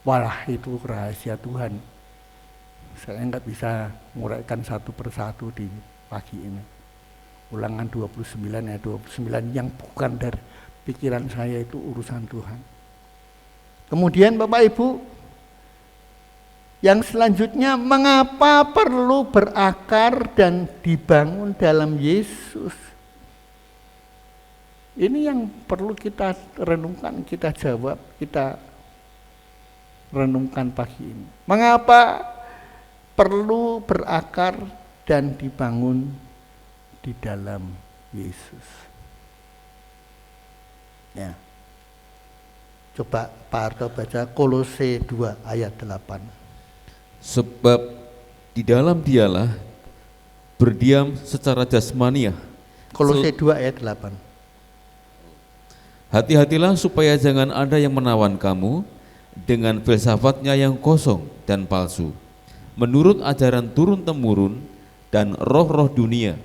Walah itu rahasia Tuhan. Saya nggak bisa nguraikan satu persatu di pagi ini. Ulangan 29 ayat 29, yang bukan dari pikiran saya itu urusan Tuhan. Kemudian Bapak Ibu, yang selanjutnya, mengapa perlu berakar dan dibangun dalam Yesus? Ini yang perlu kita renungkan, kita jawab, kita renungkan pagi ini. Mengapa perlu berakar dan dibangun di dalam Yesus? Ya. Coba Pak Arto baca Kolose 2 ayat 8. Sebab di dalam dialah berdiam secara jasmaniah. Kolose 2 ayat 8. Hati-hatilah supaya jangan ada yang menawan kamu dengan filsafatnya yang kosong dan palsu, menurut ajaran turun-temurun dan roh-roh dunia,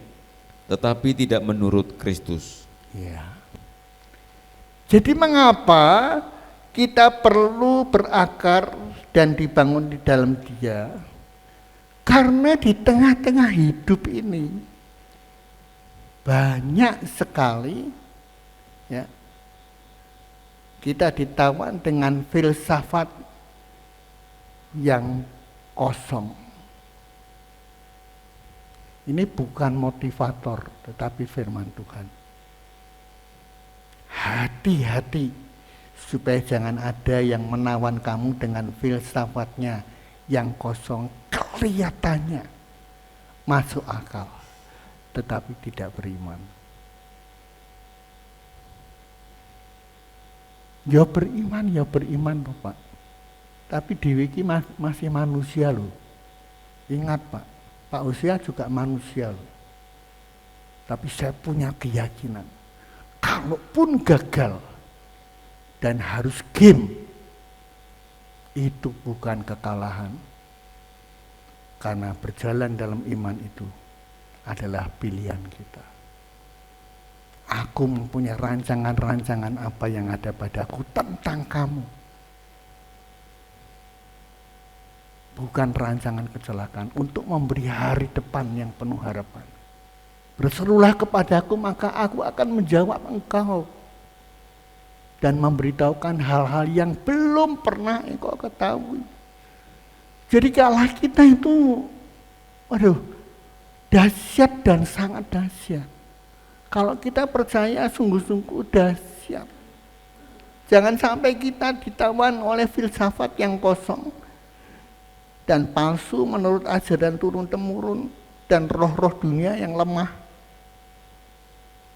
tetapi tidak menurut Kristus. Ya. Jadi mengapa kita perlu berakar dan dibangun di dalam Dia? Karena di tengah-tengah hidup ini banyak sekali ya, kita ditawan dengan filsafat yang kosong. Ini bukan motivator, tetapi firman Tuhan. Hati-hati supaya jangan ada yang menawan kamu dengan filsafatnya yang kosong, kelihatannya masuk akal, tetapi tidak beriman. Ya beriman Bapak. Tapi dewe iki masih manusia loh. Ingat Pak Usia juga manusia loh. Tapi saya punya keyakinan, kalaupun gagal dan harus game, itu bukan kekalahan. Karena berjalan dalam iman itu adalah pilihan kita. Aku mempunyai rancangan-rancangan apa yang ada padaku tentang kamu. Bukan rancangan kecelakaan, untuk memberi hari depan yang penuh harapan. Berserulah kepadaku, maka aku akan menjawab engkau dan memberitahukan hal-hal yang belum pernah engkau ketahui. Jadi kalau kita itu, dahsyat dan sangat dahsyat. Kalau kita percaya sungguh-sungguh dahsyat. Jangan sampai kita ditawan oleh filsafat yang kosong dan palsu menurut ajaran turun-temurun dan roh-roh dunia yang lemah,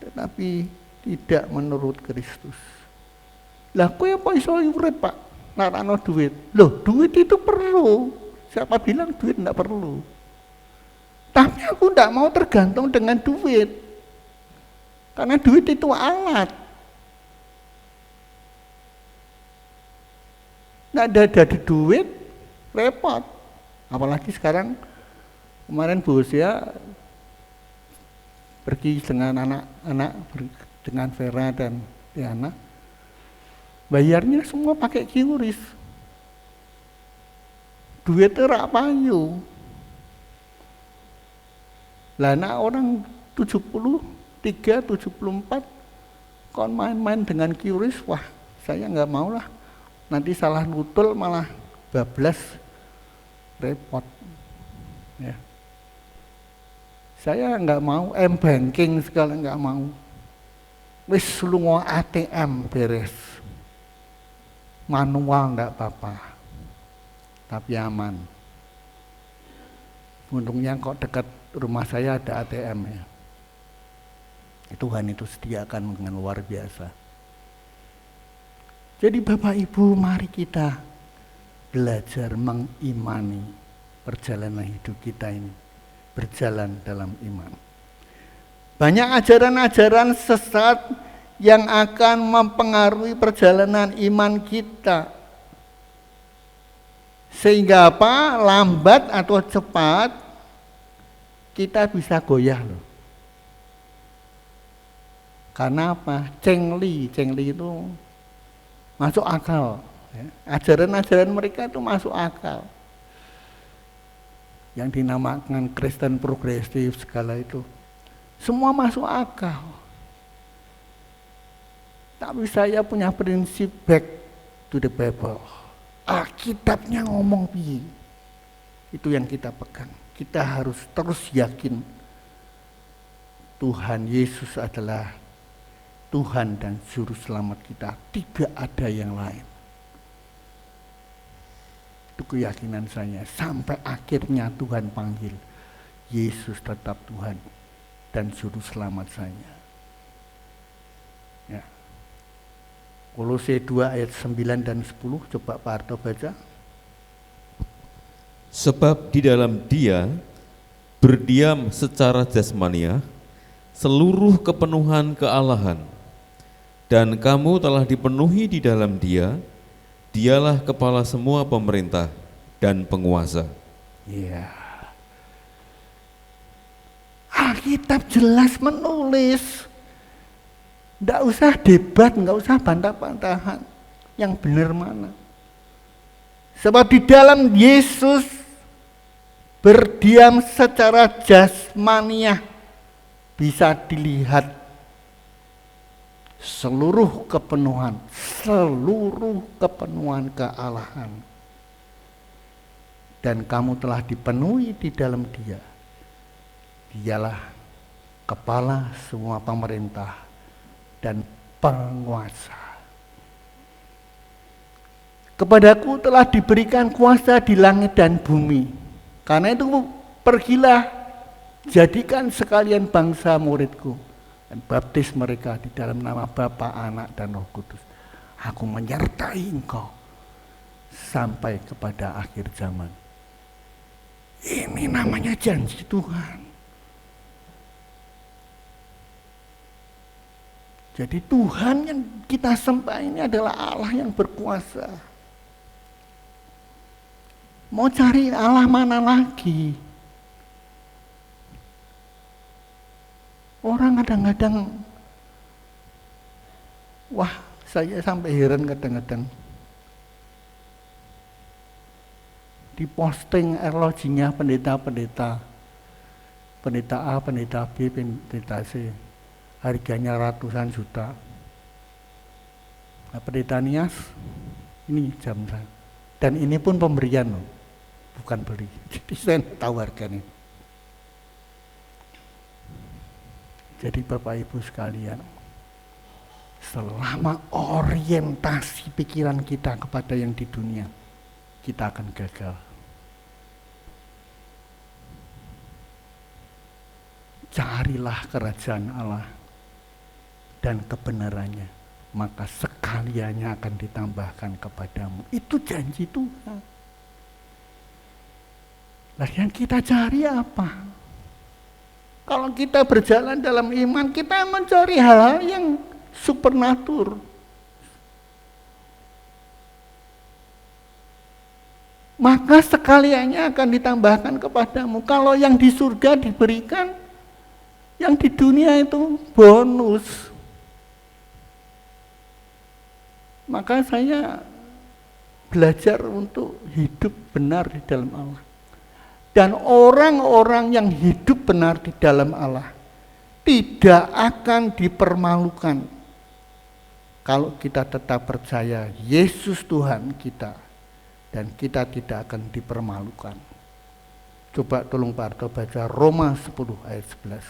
tetapi tidak menurut Kristus. Lah kowe apa iso urip, Pak? Narano duit. Loh, duit itu perlu. Siapa bilang duit enggak perlu? Tapi aku enggak mau tergantung dengan duit. Karena duit itu alat. Nggak ada dari duit, repot. Apalagi sekarang, kemarin Bu Usia pergi dengan anak-anak, dengan Vera dan Diana, bayarnya semua pakai QRIS. Duit rak payu. Lah anak orang 73, 74 kon main-main dengan QRIS, wah saya nggak mau lah, nanti salah nutul malah bablas, repot ya. Saya nggak mau M-banking segala, nggak mau, wis lunga ATM beres, manual nggak apa-apa tapi aman. Untungnya kok dekat rumah saya ada ATM ya. Tuhan itu sediakan dengan luar biasa. Jadi Bapak Ibu, mari kita belajar mengimani perjalanan hidup kita ini, berjalan dalam iman. Banyak ajaran-ajaran sesat yang akan mempengaruhi perjalanan iman kita. Sehingga apa? Lambat atau cepat kita bisa goyah loh. Karena apa? Cengli itu masuk akal. Ya. Ajaran-ajaran mereka itu masuk akal. Yang dinamakan Kristen progresif segala itu. Semua masuk akal. Tapi saya punya prinsip back to the Bible. Alkitabnya ngomong piye. Itu yang kita pegang. Kita harus terus yakin Tuhan Yesus adalah Tuhan dan Juru Selamat kita. Tidak ada yang lain. Itu keyakinan saya. Sampai akhirnya Tuhan panggil, Yesus tetap Tuhan dan Juru Selamat saya. Ya. Kolose 2 ayat 9 dan 10, coba Pak Harto baca. Sebab di dalam Dia berdiam secara jasmaniah seluruh kepenuhan kealahan, dan kamu telah dipenuhi di dalam Dia. Dialah kepala semua pemerintah dan penguasa. Ya. Alkitab jelas menulis. Nggak usah debat, nggak usah bantah-bantahan. Yang benar mana? Sebab di dalam Yesus berdiam secara jasmaniah, bisa dilihat seluruh kepenuhan kealahan. Dan kamu telah dipenuhi di dalam Dia. Dialah kepala semua pemerintah dan penguasa. Kepadaku telah diberikan kuasa di langit dan bumi. Karena itu pergilah, jadikan sekalian bangsa muridku, dan baptis mereka di dalam nama Bapa, Anak, dan Roh Kudus. Aku menyertai engkau sampai kepada akhir zaman. Ini namanya janji Tuhan. Jadi Tuhan yang kita sembah ini adalah Allah yang berkuasa. Mau cari Allah mana lagi? Orang kadang-kadang, wah saya sampai heran kadang-kadang. Di posting erlojinya pendeta-pendeta. Pendeta A, pendeta B, pendeta C. Harganya ratusan juta. Nah, pendeta Nias, ini jam saya. Dan ini pun pemberian loh, bukan beli. Jadi saya tahu harganya. Jadi Bapak Ibu sekalian, selama orientasi pikiran kita kepada yang di dunia, kita akan gagal. Carilah kerajaan Allah dan kebenarannya, maka sekaliannya akan ditambahkan kepadamu. Itu janji Tuhan. Nah, yang kita cari apa? Kalau kita berjalan dalam iman, kita mencari hal-hal yang supernatural. Maka sekaliannya akan ditambahkan kepadamu. Kalau yang di surga diberikan, yang di dunia itu bonus. Maka saya belajar untuk hidup benar di dalam Allah. Dan orang-orang yang hidup benar di dalam Allah tidak akan dipermalukan kalau kita tetap percaya Yesus Tuhan kita, dan kita tidak akan dipermalukan. Coba tolong Pak Arto baca Roma 10 ayat 11.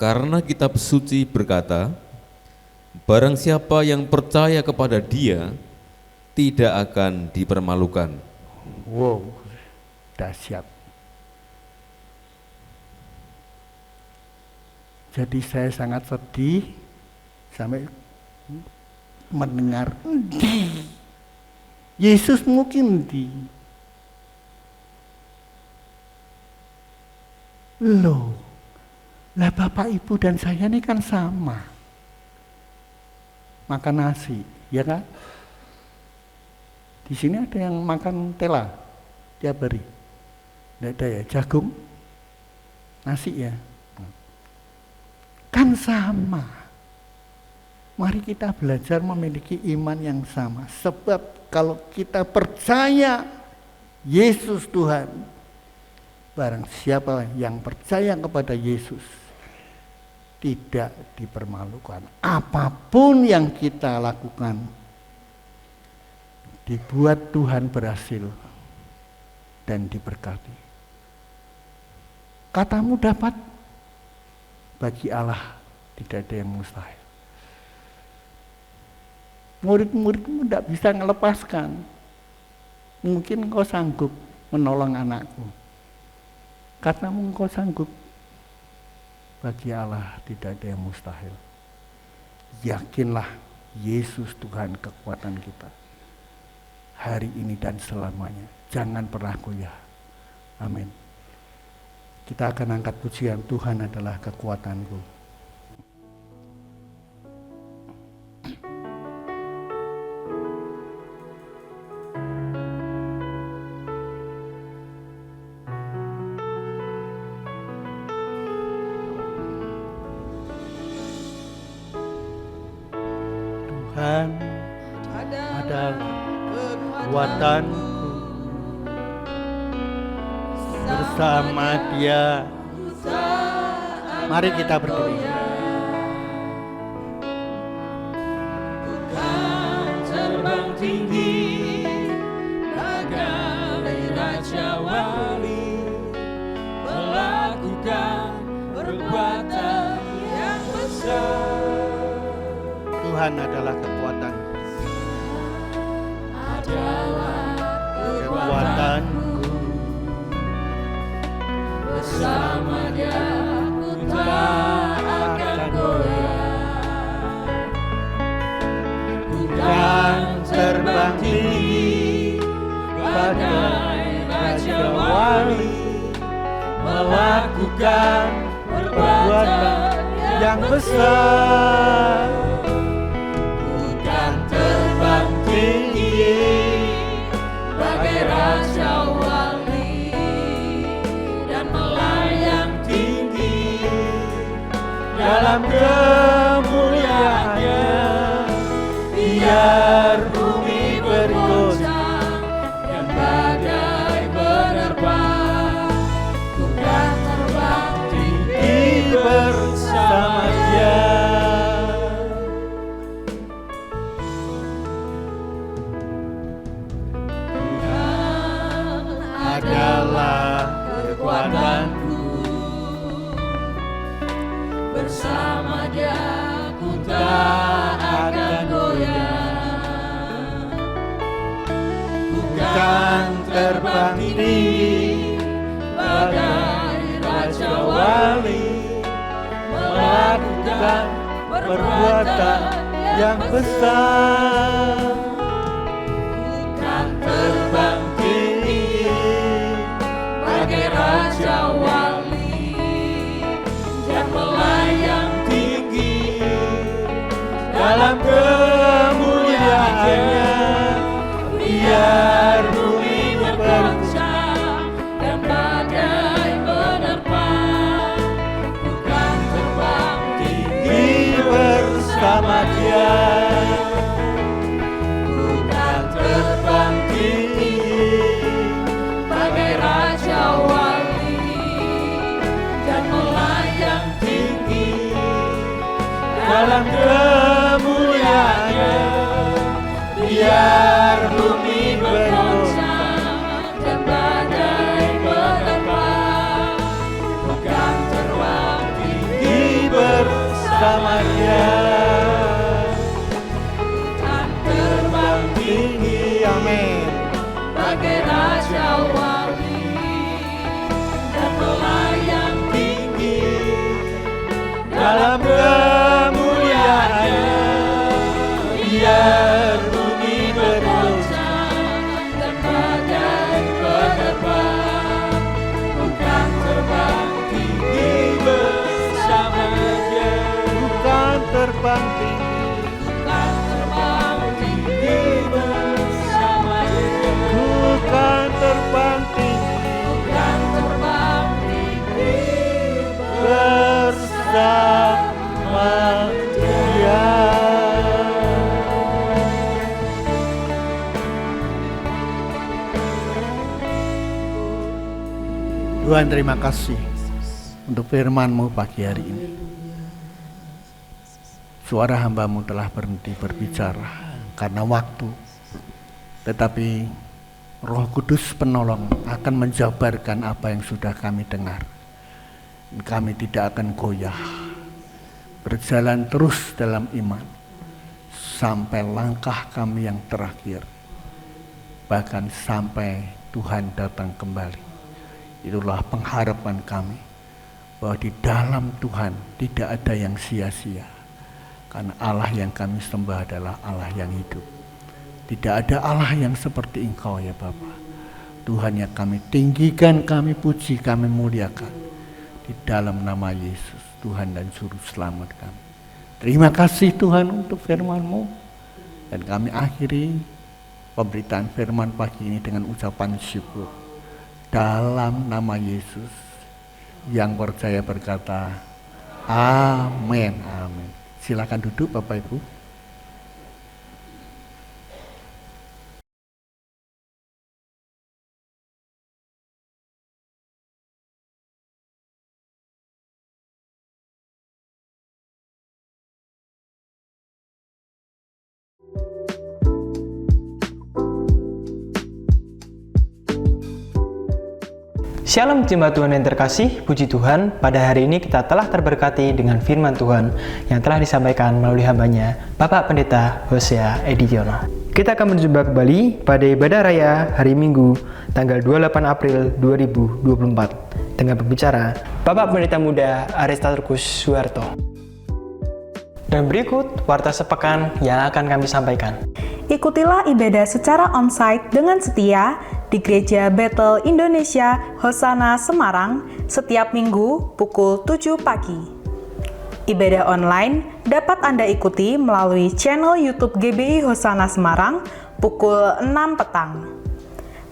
Karena kitab suci berkata, barang siapa yang percaya kepada Dia tidak akan dipermalukan. Wow, dahsyat. Jadi saya sangat sedih sampai mendengar endi Yesus mungkin di loh. Lah Bapak Ibu dan saya ini kan sama. Makan nasi, ya kan? Di sini ada yang makan tela tiap hari. Tidak ada ya, jagung, nasi ya. Kan sama. Mari kita belajar memiliki iman yang sama. Sebab kalau kita percaya Yesus Tuhan, barang siapa yang percaya kepada Yesus, tidak dipermalukan. Apapun yang kita lakukan, dibuat Tuhan berhasil dan diberkati. Katamu dapat, bagi Allah tidak ada yang mustahil. Murid-muridmu tidak bisa melepaskan. Mungkin engkau sanggup menolong anakku. Katamu engkau sanggup, bagi Allah tidak ada yang mustahil. Yakinlah Yesus Tuhan kekuatan kita, hari ini dan selamanya. Jangan pernah goyah. Amin. Kita akan angkat pujian, Tuhan adalah kekuatanku. Tuhan adalah kekuatanku, bersama Dia. Mari kita berdiri. Terbang tinggi bagai raja wali, melakukan perbuatan yang besar. Tuhan adalah kekuatan, kekuatanku. Bersama Dia ku tak akan goyah. Ku Kan terbang tinggi bagai raja wali, melakukan perbuatan yang besar. kan terbang tinggi bagai raja wali, dan melayang tinggi Dalam kemuliaannya, biar bumi bergoncang dan bagai menerbang. Ku kan terbang tinggi bersama Dia. Adalah kekuatanku, bersama Dia ku tak akan goyah. Ku kan terbang tinggi bagai raja wali, melakukan perbuatan yang besar. kan terbang tinggi bagai raja wali, dan melayang tinggi Dalam kemuliaannya, biar bumi bergoncang dan bagai menerbang. Ku kan terbang tinggi bersama Dia. Ku kan terbang tinggi bagai raja wali, dan melayang tinggi Dalam kemuliaannya, biar bumi bergoncang dan bagai menerbang. Ku kan terbang tinggi bersama Dia. kan terbang Tinggi, amin. bagai raja wali, dan melayang tinggi Dalam kemuliaannya, biar bumi bergoncang dan bagai menerbang. Ku kan terbang tinggi bersama Dia. bukan terbang tinggi, Ku kan terbang tinggi bersama Dia. bukan terbang tinggi Ku kan terbang tinggi bersama Dia. Tuhan, terima kasih untuk firman-Mu pagi hari ini. Suara hamba-Mu telah berhenti berbicara karena waktu, tetapi Roh Kudus penolong akan menjabarkan apa yang sudah kami dengar. Kami tidak akan goyah, berjalan terus dalam iman sampai langkah kami yang terakhir, bahkan sampai Tuhan datang kembali. Itulah pengharapan kami, bahwa di dalam Tuhan tidak ada yang sia-sia, karena Allah yang kami sembah adalah Allah yang hidup. Tidak ada Allah yang seperti Engkau ya Bapa. Tuhan yang kami tinggikan, kami puji, kami muliakan di dalam nama Yesus, Tuhan dan Juru Selamat kami. Terima kasih Tuhan untuk firman-Mu. Dan kami akhiri pemberitaan firman pagi ini dengan ucapan syukur. Dalam nama Yesus yang percaya berkata, amin, amin. Silakan duduk Bapak Ibu. Shalom jemaat Tuhan yang terkasih, puji Tuhan, pada hari ini kita telah terberkati dengan firman Tuhan yang telah disampaikan melalui hambanya, Bapak Pendeta Hosea Edidiono. Kita akan berjumpa kembali pada ibadah raya hari Minggu, tanggal 28 April 2024, dengan pembicara Bapak Pendeta Muda Aristarkus Suharto. Dan berikut warta sepekan yang akan kami sampaikan. Ikutilah ibadah secara onsite dengan setia di Gereja Bethel Indonesia Hosana Semarang setiap minggu pukul 7 pagi. Ibadah online dapat Anda ikuti melalui channel YouTube GBI Hosana Semarang pukul 6 petang.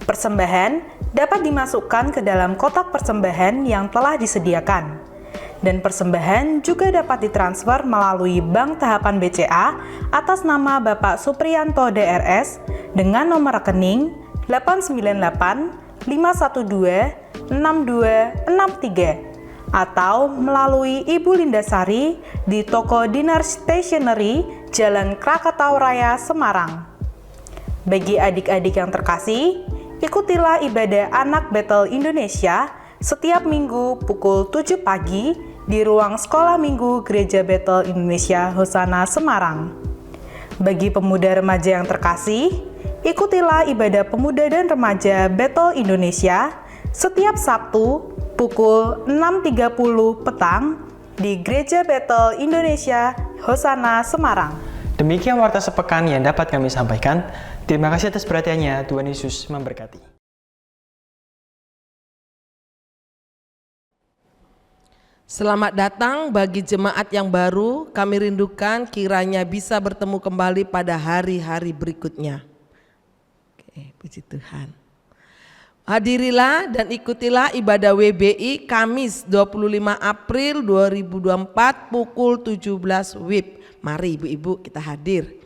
Persembahan dapat dimasukkan ke dalam kotak persembahan yang telah disediakan. Dan persembahan juga dapat ditransfer melalui Bank Tahapan BCA atas nama Bapak Supriyanto DRS dengan nomor rekening 898 512 6263 atau melalui Ibu Lindasari di Toko Dinar Stationery, Jalan Krakatau Raya, Semarang. Bagi adik-adik yang terkasih, ikutilah ibadah anak Bethel Indonesia setiap minggu pukul 7 pagi di ruang sekolah minggu Gereja Bethel Indonesia Hosana Semarang. Bagi pemuda remaja yang terkasih, ikutilah ibadah pemuda dan remaja Bethel Indonesia setiap Sabtu pukul 6.30 petang di Gereja Bethel Indonesia Hosana Semarang. Demikian warta sepekan yang dapat kami sampaikan. Terima kasih atas perhatiannya. Tuhan Yesus memberkati. Selamat datang bagi jemaat yang baru, kami rindukan kiranya bisa bertemu kembali pada hari-hari berikutnya. Oke, puji Tuhan. Hadirilah dan ikutilah ibadah WBI Kamis 25 April 2024 pukul 17 WIB. Mari ibu-ibu kita hadir.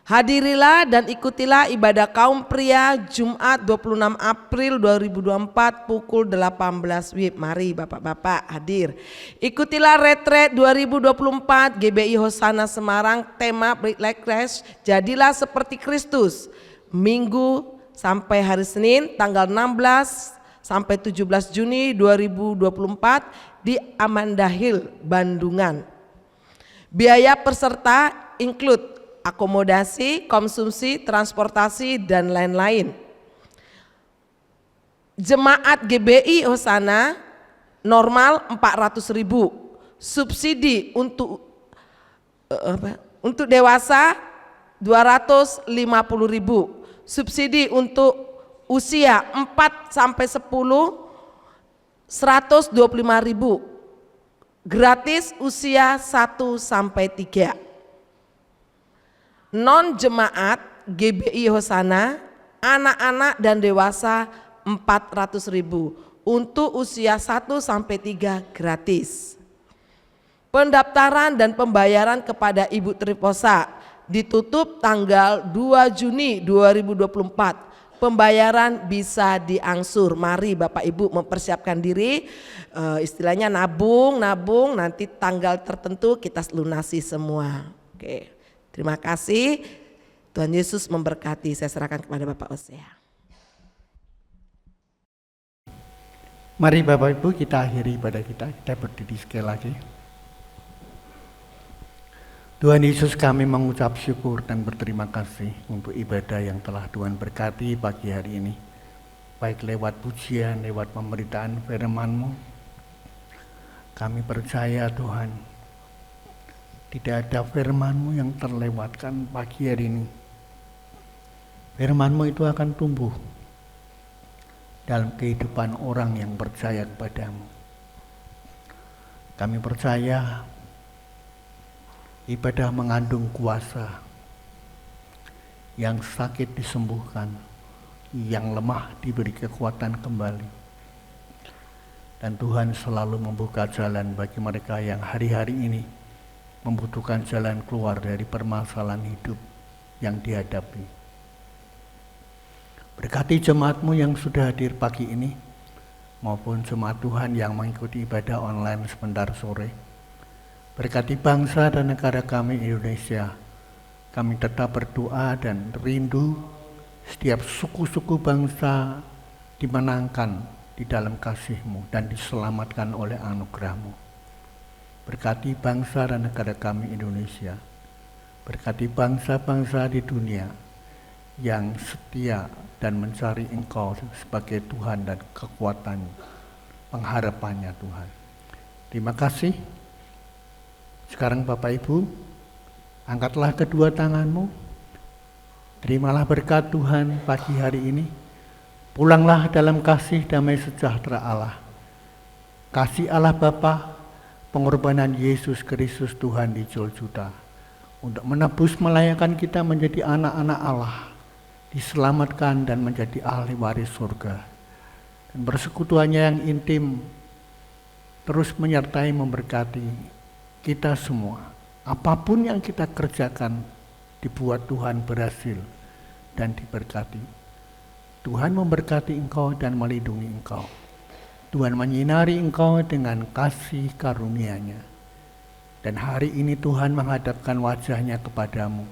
Hadirilah dan ikutilah ibadah kaum pria Jumat 26 April 2024 pukul 18 WIB. Mari bapak-bapak hadir. Ikutilah retret 2024 GBI Hosana Semarang, tema Like Christ, jadilah seperti Kristus. Minggu sampai hari Senin tanggal 16 sampai 17 Juni 2024 di Amanda Hill, Bandungan. Biaya peserta include akomodasi, konsumsi, transportasi, dan lain-lain. Jemaat GBI Hosana normal 400.000, subsidi untuk dewasa 250.000, subsidi untuk usia 4 sampai 10 125.000, gratis usia 1 sampai 3. Non jemaat GBI Hosana anak-anak dan dewasa 400.000, untuk usia 1 sampai 3 gratis. Pendaftaran dan pembayaran kepada Ibu Triposa ditutup tanggal 2 Juni 2024. pembayaran bisa diangsur. Mari Bapak Ibu mempersiapkan diri, istilahnya nabung, nanti tanggal tertentu kita lunasi semua. Oke, terima kasih. Tuhan Yesus memberkati. Saya serahkan kepada Bapak Hosea. Mari Bapak Ibu kita akhiri ibadah kita berdiri sekali lagi. Tuhan Yesus, kami mengucap syukur dan berterima kasih untuk ibadah yang telah Tuhan berkati pagi hari ini. Baik lewat pujian, lewat pemberitaan firman-Mu. Kami percaya Tuhan, tidak ada firman-Mu yang terlewatkan pagi hari ini. Firman-Mu itu akan tumbuh dalam kehidupan orang yang percaya kepada-Mu. Kami percaya ibadah mengandung kuasa, yang sakit disembuhkan, yang lemah diberi kekuatan kembali. Dan Tuhan selalu membuka jalan bagi mereka yang hari-hari ini membutuhkan jalan keluar dari permasalahan hidup yang dihadapi. Berkati jemaat-Mu yang sudah hadir pagi ini, maupun jemaat Tuhan yang mengikuti ibadah online sebentar sore. Berkati bangsa dan negara kami Indonesia. Kami tetap berdoa dan rindu setiap suku-suku bangsa dimenangkan di dalam kasih-Mu dan diselamatkan oleh anugerah-Mu. Berkati bangsa dan negara kami Indonesia. Berkati bangsa-bangsa di dunia yang setia dan mencari Engkau sebagai Tuhan dan kekuatan pengharapannya Tuhan. Terima kasih. Sekarang Bapak Ibu, angkatlah kedua tangan-Mu, terimalah berkat Tuhan pagi hari ini, pulanglah dalam kasih damai sejahtera Allah. Kasih Allah Bapa, pengorbanan Yesus Kristus Tuhan di Golgota, untuk menebus melayakkan kita menjadi anak-anak Allah, diselamatkan dan menjadi ahli waris surga. Dan persekutuannya yang intim, terus menyertai memberkati kita semua. Apapun yang kita kerjakan dibuat Tuhan berhasil dan diberkati. Tuhan memberkati engkau dan melindungi engkau. Tuhan menyinari engkau dengan kasih karunia-Nya. Dan hari ini Tuhan menghadapkan wajah-Nya kepadamu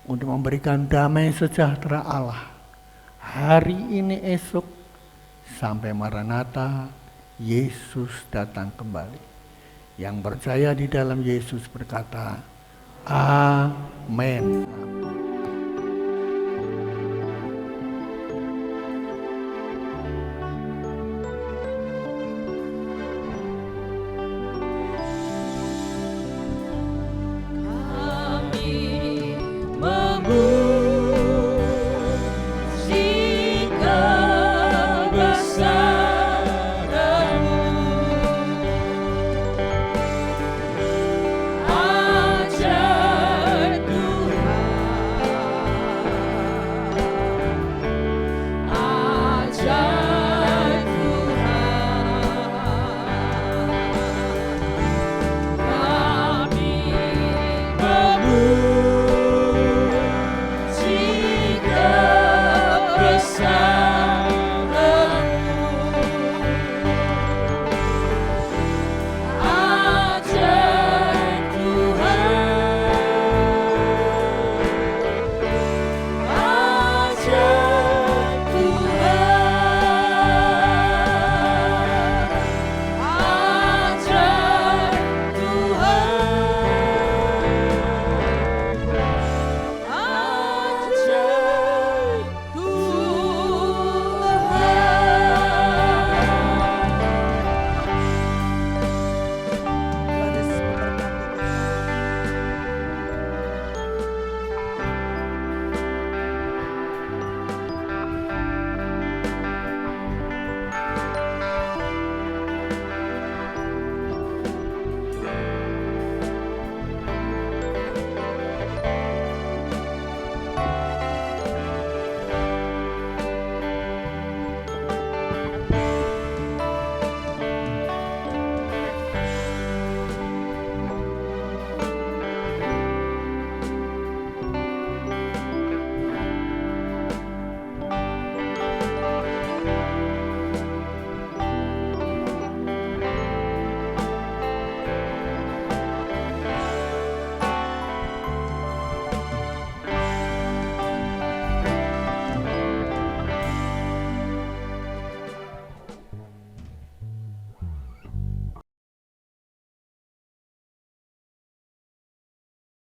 untuk memberikan damai sejahtera Allah. Hari ini esok sampai Maranatha, Yesus datang kembali. Yang percaya di dalam Yesus berkata, Amin.